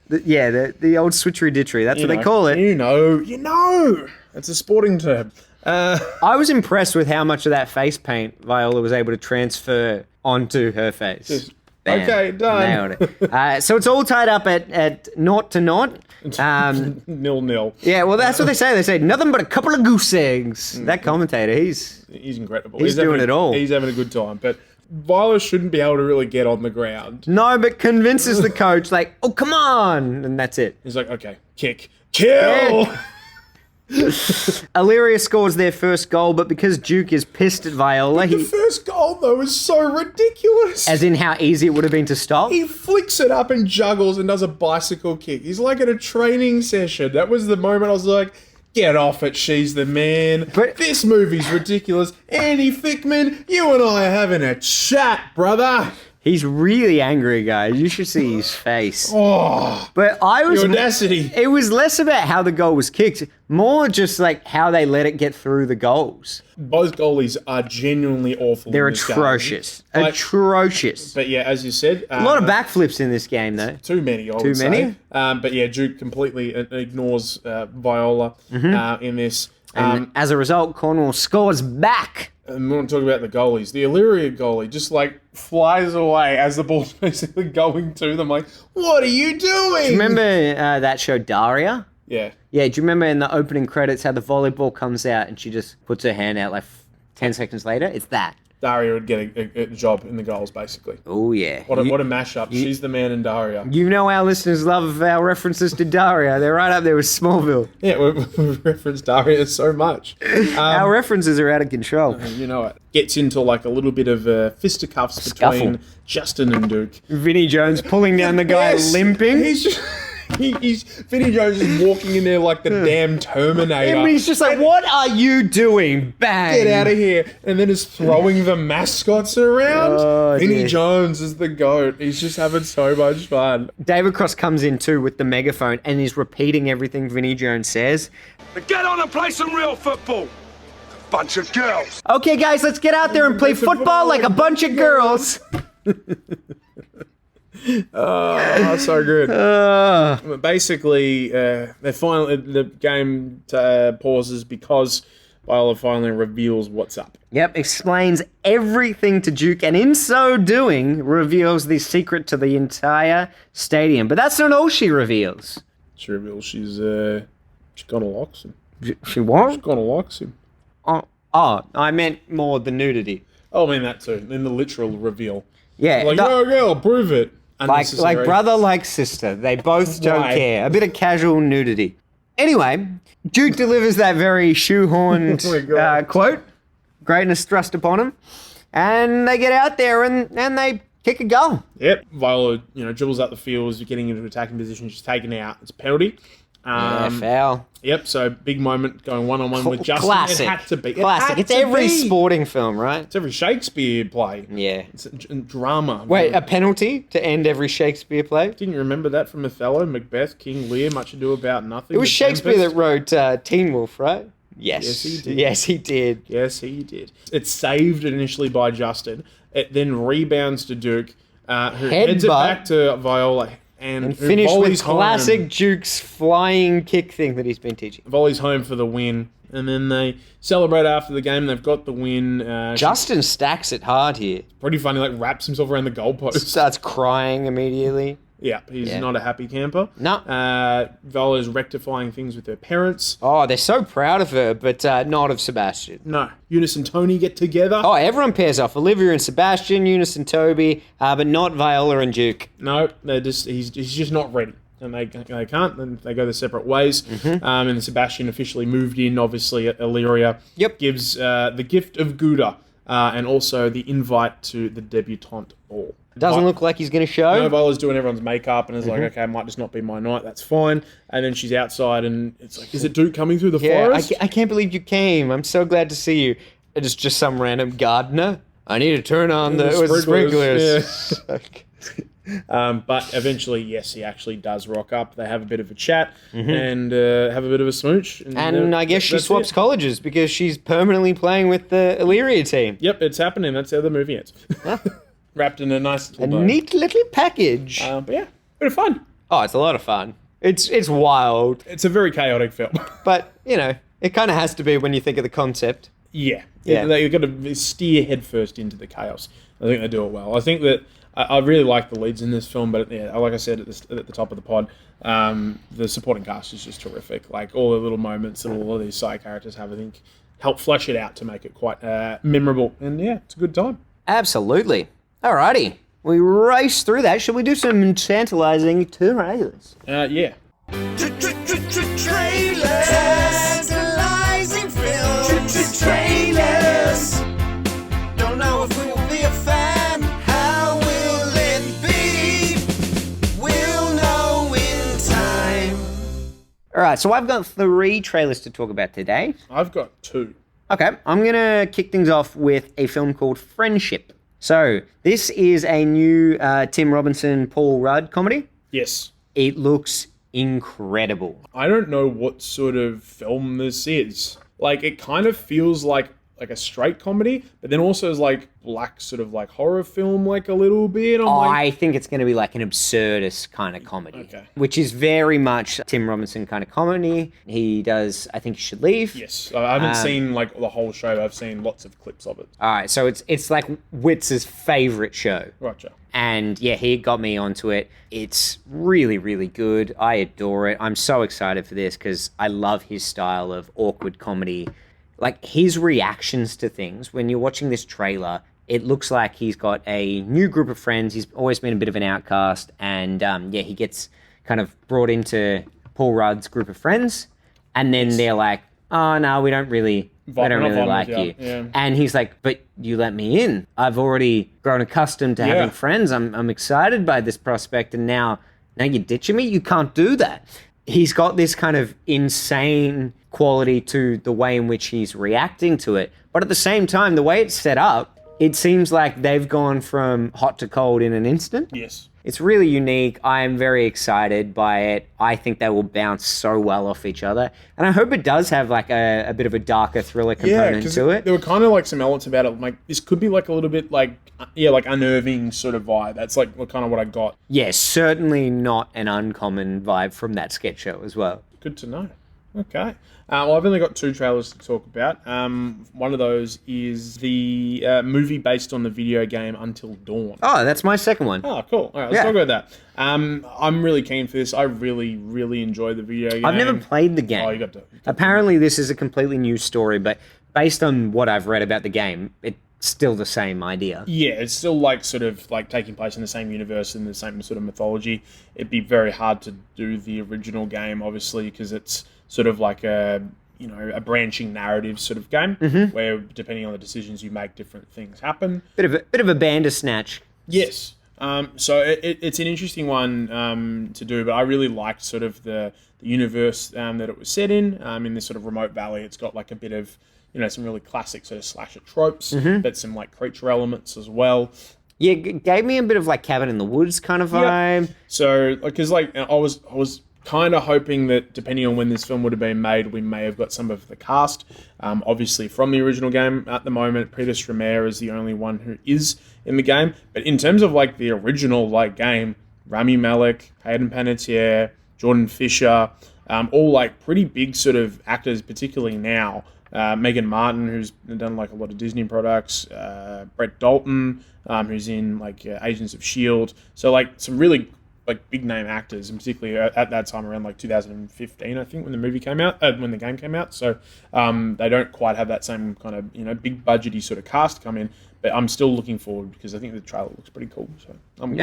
the old switchery-ditchery. That's what they call it. You know. It's a sporting term. I was impressed with how much of that face paint Viola was able to transfer onto her face. Bam. Okay, done. Nailed it. So it's all tied up at 0-0. 0-0. Yeah, well, that's what they say. They say nothing but a couple of goose eggs. That commentator, he's incredible. He's doing it all. He's having a good time. But Viola shouldn't be able to really get on the ground. No, but convinces the coach, like, oh, come on. And that's it. He's like, okay, kick, kill. Yeah. Illyria scores their first goal, but because Duke is pissed at Viola, The first goal, though, is so ridiculous. as in how easy it would have been to stop. He flicks it up and juggles and does a bicycle kick. He's like at a training session. That was the moment I was like, get off it, she's the man. But- this movie's ridiculous. Andy Fickman, you and I are having a chat, brother. He's really angry, guys. You should see his face. Oh, But I was... the audacity. It was less about how the goal was kicked, more just like how they let it get through the goals. Both goalies are genuinely awful. They're in this game. atrocious. Like- Atrocious. But yeah, as you said, A lot of backflips in this game, though. Too many, I would Too many? say. But yeah, Duke completely ignores Viola in this. And as a result, Cornwall scores back. And we want to talk about the goalies. The Illyria goalie just like flies away as the ball's basically going to them. Like, what are you doing? Remember that show, Daria? Yeah. Yeah, do you remember in the opening credits how the volleyball comes out and she just puts her hand out like 10 seconds later? It's that. Daria would get a job in the goals, basically. Oh, yeah. What a mashup. She's the man in Daria. You know our listeners love our references to Daria. They're right up there with Smallville. Yeah, we've referenced Daria so much. Our references are out of control. You know it. Gets into like a little bit of fisticuffs between Justin and Duke. Vinnie Jones pulling down the guy Yes! limping. He's just... Vinnie Jones is walking in there like the damn Terminator. And he's just like, what are you doing? Bang. Get out of here. And then is throwing the mascots around. Oh, Vinnie dear. Jones is the GOAT. He's just having so much fun. David Cross comes in too with the megaphone and is repeating everything Vinnie Jones says. Get on and play some real football. Bunch of girls. Okay, guys, let's get out there and play football like a bunch of girls. Oh, so good. Basically, the game pauses because Viola finally reveals what's up. Yep, explains everything to Duke, and in so doing, reveals the secret to the entire stadium. But that's not all she reveals. She reveals she's gonna lox him. She what? She's gonna lox him. Oh, I meant more the nudity. Oh, I mean that too. In the literal reveal. Yeah. Like, no, girl, prove it. Like brother, like sister. They both don't Why? care. A bit of casual nudity. Anyway, Duke delivers that very shoehorned Oh my God. quote. Greatness thrust upon him. And they get out there and they kick a goal. Yep. Viola, dribbles up the field as you're getting into attacking position. She's taken out. It's a penalty. Foul. Yep. So big moment going one-on-one with Justin. Classic. It had to be. Classic. It's every sporting film, right? It's every Shakespeare play. Yeah. It's a drama. Wait, a penalty to end every Shakespeare play? Didn't you remember that from Othello, Macbeth, King Lear, Much Ado About Nothing? It was The Shakespeare Tempest? that wrote Teen Wolf, right? Yes. Yes, he did. Yes, he did. Yes, he did. It's saved initially by Justin. It then rebounds to Duke, who heads it back to Viola and who Finish with volleys classic home. Duke's flying kick thing that he's been teaching. Volleys home for the win. And then they celebrate after the game. They've got the win. Justin stacks it hard here. Pretty funny, wraps himself around the goalpost. Starts crying immediately. Yeah, he's not a happy camper. No. Viola's rectifying things with her parents. Oh, they're so proud of her, but not of Sebastian. No. Eunice and Tony get together. Oh, everyone pairs off. Olivia and Sebastian, Eunice and Toby, but not Viola and Duke. No, he's just not ready. And they can't, then they go their separate ways. And Sebastian officially moved in, obviously, at Illyria. Yep. Gives the gift of Gouda and also the invite to the debutante ball. Doesn't look like he's going to show. No, Viola's doing everyone's makeup and is like, okay, it might just not be my night, that's fine. And then she's outside and it's like, is it Duke coming through the forest? I can't believe you came. I'm so glad to see you. It is just some random gardener. I need to turn on the sprinklers. Yeah. But eventually, yes, he actually does rock up. They have a bit of a chat and have a bit of a smooch. And I guess she swaps colleges because she's permanently playing with the Illyria team. Yep, it's happening. That's how the movie ends. Wrapped in a nice little bow. Neat little package. But yeah, bit of fun. Oh, it's a lot of fun. It's wild. It's a very chaotic film. But, it kind of has to be when you think of the concept. Yeah. Yeah. You've got to steer headfirst into the chaos. I think they do it well. I think that I really like the leads in this film, but yeah, like I said at the top of the pod, the supporting cast is just terrific. Like all the little moments that all of these side characters have, I think, help flesh it out to make it quite memorable. And yeah, it's a good time. Absolutely. Alrighty. We race through that. Should we do some tantalizing trailers? Yeah. Tantalizing trailers. Don't know if we will be a fan. How will it be? We'll know in time. Alright, so I've got 3 trailers to talk about today. I've got 2. Okay, I'm going to kick things off with a film called Friendship. So, this is a new Tim Robinson, Paul Rudd comedy. Yes. It looks incredible. I don't know what sort of film this is. Like, it kind of feels like a straight comedy, but then also is like black sort of like horror film, like a little bit. I think it's going to be like an absurdist kind of comedy, Okay. which is very much Tim Robinson kind of comedy. He does I Think You Should Leave. Yes. I haven't seen like the whole show. I've seen lots of clips of it. All right, so it's like Witz's favorite show. Gotcha. And yeah, he got me onto it. It's really, really good. I adore it. I'm so excited for this because I love his style of awkward comedy. Like his reactions to things, when you're watching this trailer, it looks like he's got a new group of friends. He's always been a bit of an outcast. And he gets kind of brought into Paul Rudd's group of friends. And then they're like, oh, no, we don't really like you. Yeah. And he's like, but you let me in. I've already grown accustomed to having friends. I'm excited by this prospect. And now you're ditching me? You can't do that. He's got this kind of insane quality to the way in which he's reacting to it. But at the same time, the way it's set up, it seems like they've gone from hot to cold in an instant. Yes. It's really unique. I am very excited by it. I think they will bounce so well off each other. And I hope it does have like a bit of a darker thriller component to it. There were kind of like some elements about it. Like this could be like a little bit like unnerving sort of vibe. That's like kind of what I got. Yeah, certainly not an uncommon vibe from that sketch show as well. Good to know. Okay. Well, I've only got 2 trailers to talk about. One of those is the movie based on the video game Until Dawn. Oh, that's my second one. Oh, cool. All right, let's talk about that. I'm really keen for this. I really, really enjoy the video game. I've never played the game. Oh, you got to. Apparently, this is a completely new story, but based on what I've read about the game, it's still the same idea. Yeah, it's still like sort of like taking place in the same universe and the same sort of mythology. It'd be very hard to do the original game, obviously, because it's sort of like a branching narrative sort of game where depending on the decisions you make, different things happen. Bit of a Bandersnatch. Yes. So it's an interesting one to do, but I really liked sort of the universe that it was set in this sort of remote valley. It's got like a bit of, some really classic sort of slasher tropes, but some like creature elements as well. Yeah, gave me a bit of like Cabin in the Woods kind of vibe. Yep. So, because I was kind of hoping that depending on when this film would have been made, we may have got some of the cast, obviously from the original game. At the moment, Peter Stormare is the only one who is in the game. But in terms of like the original like game, Rami Malek, Hayden Panettiere, Jordan Fisher, all like pretty big sort of actors, particularly now. Megan Martin, who's done like a lot of Disney products, Brett Dalton, who's in like Agents of S.H.I.E.L.D. So like some really like big name actors, and particularly at that time around like 2015, I think, when the movie came out, when the game came out. So they don't quite have that same kind of big budgety sort of cast come in. But I'm still looking forward because I think the trailer looks pretty cool. So I'm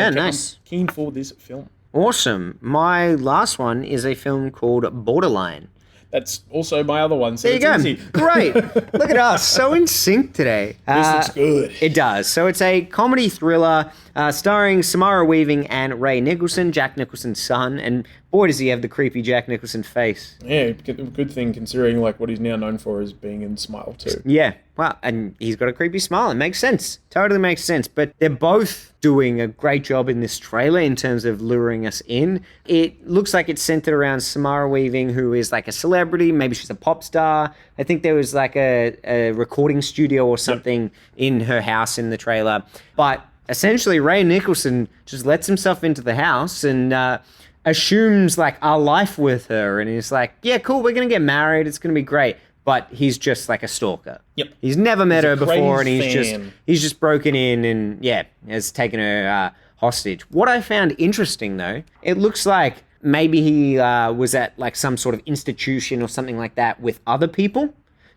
keen for this film. Awesome. My last one is a film called Boarderline. That's also my other one. So there you go. Easy. Great. Look at us. So in sync today. This looks good. It does. So it's a comedy thriller starring Samara Weaving and Ray Nicholson, Jack Nicholson's son. And boy, does he have the creepy Jack Nicholson face. Yeah, good thing considering like what he's now known for is being in Smile 2. Yeah. Well, and he's got a creepy smile. It makes sense. Totally makes sense. But they're both doing a great job in this trailer in terms of luring us in. It looks like it's centered around Samara Weaving, who is like a celebrity. Maybe she's a pop star. I think there was like a recording studio or something in her house in the trailer. But essentially, Ray Nicholson just lets himself into the house and assumes like a life with her. And he's like, yeah, cool, we're going to get married. It's going to be great. But he's just like a stalker. Yep. He's never met her before, and fan. he's just broken in and has taken her hostage. What I found interesting though, it looks like maybe he was at like some sort of institution or something like that with other people,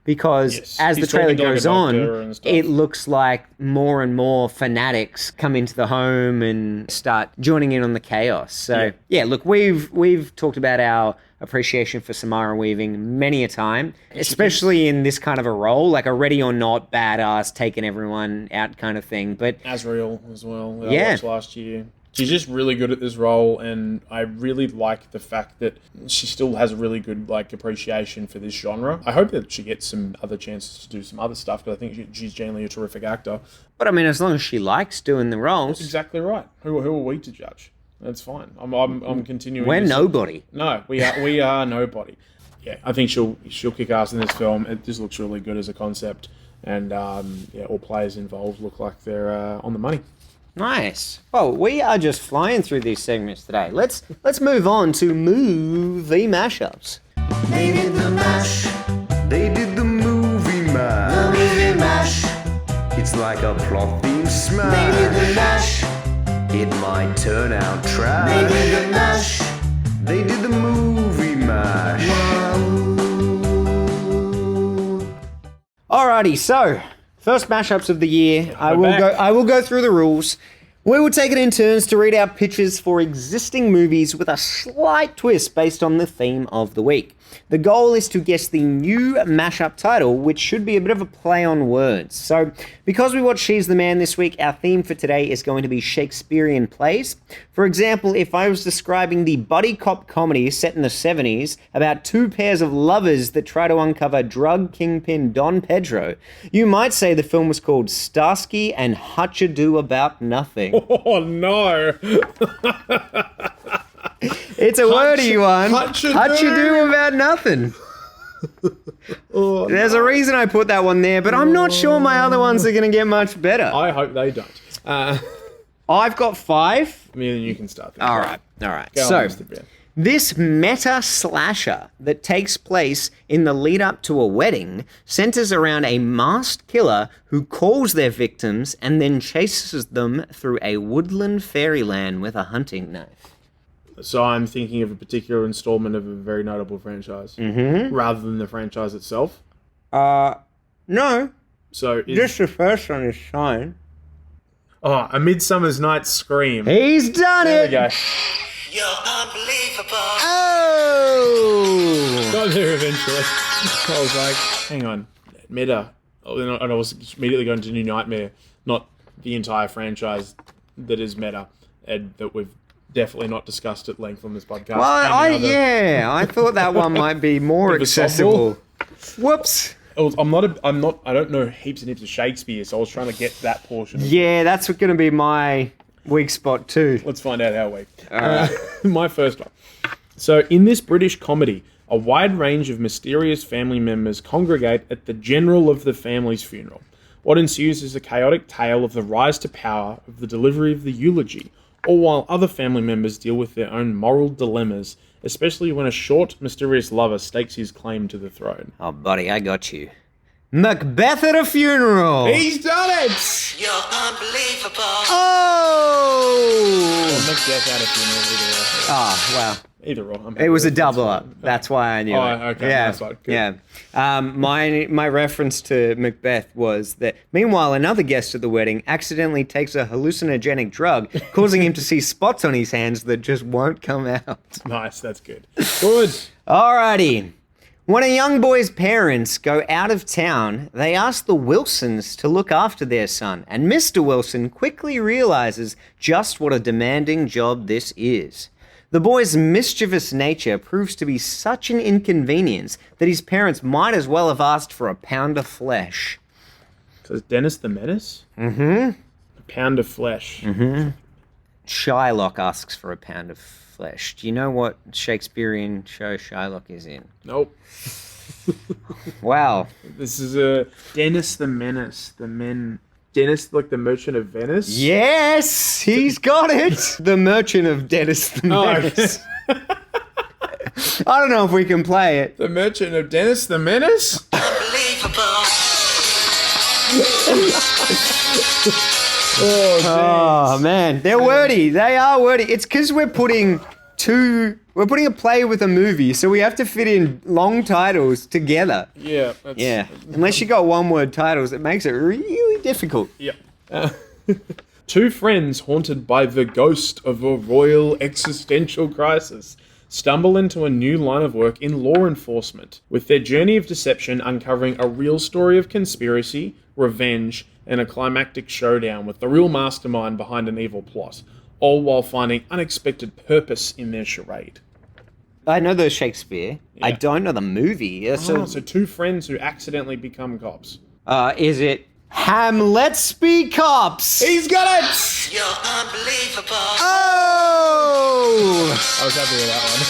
because as the trailer goes on, it looks like more and more fanatics come into the home and start joining in on the chaos. So look, we've talked about our appreciation for Samara Weaving many a time, especially in this kind of a role, like a ready or not badass, taking everyone out kind of thing. But Azrael as well, that I watched last year. She's just really good at this role, and I really like the fact that she still has a really good like appreciation for this genre. I hope that she gets some other chances to do some other stuff, because I think she's generally a terrific actor. But I mean, as long as she likes doing the roles. That's exactly right. Who are we to judge? That's fine. I'm continuing. We're nobody. No, we are nobody. Yeah, I think she'll kick ass in this film. It just looks really good as a concept, and all players involved look like they're on the money. Nice. Well, we are just flying through these segments today. Let's move on to movie mashups. They did the mash. They did the movie mash. The movie mash. It's like a plot theme smash. They did the mash. It might turn out trash. They did the mash. They did the movie mash. Alrighty, so first mashups of the year. I will go through the rules. We will take it in turns to read out pitches for existing movies with a slight twist based on the theme of the week. The goal is to guess the new mashup title, which should be a bit of a play on words. So, because we watched She's the Man this week, our theme for today is going to be Shakespearean plays. For example, if I was describing the buddy cop comedy set in the 70s about two pairs of lovers that try to uncover drug kingpin Don Pedro, you might say the film was called Starsky and Hutch Ado About Nothing. Oh no! It's a wordy one. Hutch Ado About Nothing. There's a reason I put that one there, but I'm not sure my other ones are going to get much better. I hope they don't. I've got 5. I mean, you can start. All right. Go So, on, Mr. Ben. this meta slasher that takes place in the lead up to a wedding centers around a masked killer who calls their victims and then chases them through a woodland fairyland with a hunting knife. So I'm thinking of a particular installment of a very notable franchise, rather than the franchise itself. No. So Just the first one is fine. A Midsummer's Night's Scream. He's done There it! we go. You're unbelievable. Oh! Got there eventually. I was like, hang on, meta. And I was immediately going to New Nightmare, not the entire franchise that is meta, and that we've definitely not discussed at length on this podcast. Well, I thought that one might be more Bit of a accessible. Whoops. I don't know heaps and heaps of Shakespeare, so I was trying to get that portion. Yeah, that's going to be my weak spot too. Let's find out how weak. My first one. So, in this British comedy, a wide range of mysterious family members congregate at the general of the family's funeral. What ensues is a chaotic tale of the rise to power of the delivery of the eulogy, all while other family members deal with their own moral dilemmas, especially when a short, mysterious lover stakes his claim to the throne. Oh, buddy, I got you. Macbeth at a funeral. He's done it! You're unbelievable. Oh! Macbeth at a funeral, Oh, wow. either or. It was a double up. That's why I knew it. Okay. Yeah, Nice one. Good. yeah. My reference to Macbeth was that, meanwhile, another guest at the wedding accidentally takes a hallucinogenic drug, causing him to see spots on his hands that just won't come out. Nice, that's good. Good. Alrighty. When a young boy's parents go out of town, they ask the Wilsons to look after their son, and Mr. Wilson quickly realizes just what a demanding job this is. The boy's mischievous nature proves to be such an inconvenience that his parents might as well have asked for a pound of flesh. So is Dennis the Menace? Mm-hmm. A pound of flesh. Mm-hmm. Shylock asks for a pound of flesh. Do you know what Shakespearean show Shylock is in? Nope. Wow. This is a Dennis the Menace. Dennis, like the Merchant of Venice? Yes, he's got it. The Merchant of Dennis the Menace. I don't know if we can play it. The Merchant of Dennis the Menace? Unbelievable. Oh man, they're wordy. They are wordy. It's because we're putting a play with a movie, so we have to fit in long titles together. Yeah. Yeah, unless you got one-word titles, it makes it really difficult. Yep. Two friends haunted by the ghost of a royal existential crisis stumble into a new line of work in law enforcement, with their journey of deception uncovering a real story of conspiracy, revenge, and a climactic showdown with the real mastermind behind an evil plot, all while finding unexpected purpose in their charade. I know the Shakespeare. Yeah. I don't know the movie. So two friends who accidentally become cops. Is it Let's Be Cops? He's got it! You're unbelievable. Oh! I was happy with that one.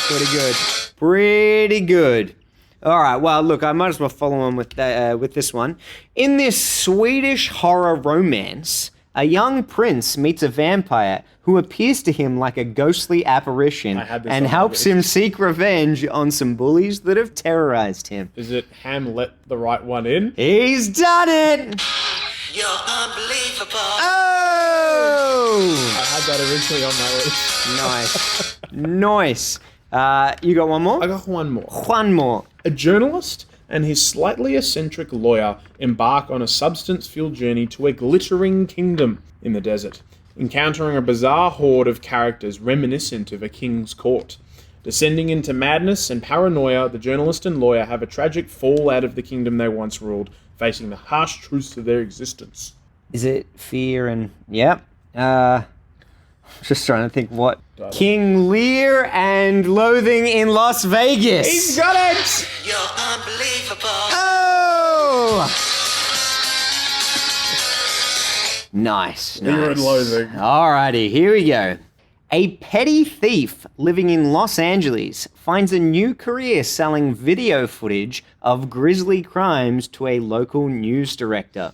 Pretty good. Pretty good. All right, well, look, I might as well follow on with this one. In this Swedish horror romance, a young prince meets a vampire who appears to him like a ghostly apparition and helps him seek revenge on some bullies that have terrorized him. Is it Let the Right One In? He's done it! You're unbelievable. Oh! I had that originally on my list. Nice. You got one more? I got one more. One more. A journalist and his slightly eccentric lawyer embark on a substance-fueled journey to a glittering kingdom in the desert, encountering a bizarre horde of characters reminiscent of a king's court. Descending into madness and paranoia, the journalist and lawyer have a tragic fall out of the kingdom they once ruled, facing the harsh truths of their existence. Is it Fear and... Yep. Just trying to think what... King Lear and Loathing in Las Vegas. He's got it! You're unbelievable. Oh! Nice. Fear and Loathing. Alrighty, here we go. A petty thief living in Los Angeles finds a new career selling video footage of grisly crimes to a local news director.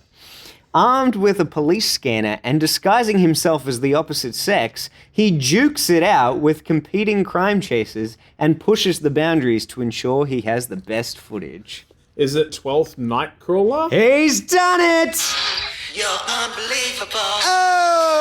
Armed with a police scanner and disguising himself as the opposite sex, he jukes it out with competing crime chasers and pushes the boundaries to ensure he has the best footage. Is it 12th Nightcrawler? He's done it! You're unbelievable.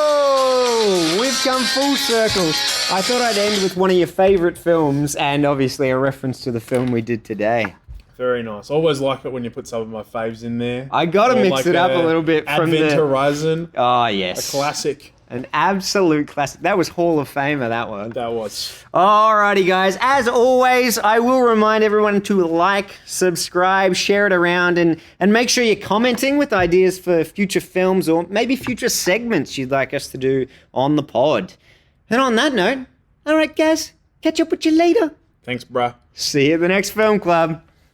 Oh! We've come full circle. I thought I'd end with one of your favourite films and obviously a reference to the film we did today. Very nice. Always like it when you put some of my faves in there. I gotta Or mix like it up a little bit from Advent the... Horizon. Oh, yes. A classic. An absolute classic. That was Hall of Famer, that one. That was. Alrighty, guys. As always, I will remind everyone to like, subscribe, share it around, and make sure you're commenting with ideas for future films or maybe future segments you'd like us to do on the pod. And on that note, alright, guys, catch up with you later. Thanks, bruh. See you at the next film club.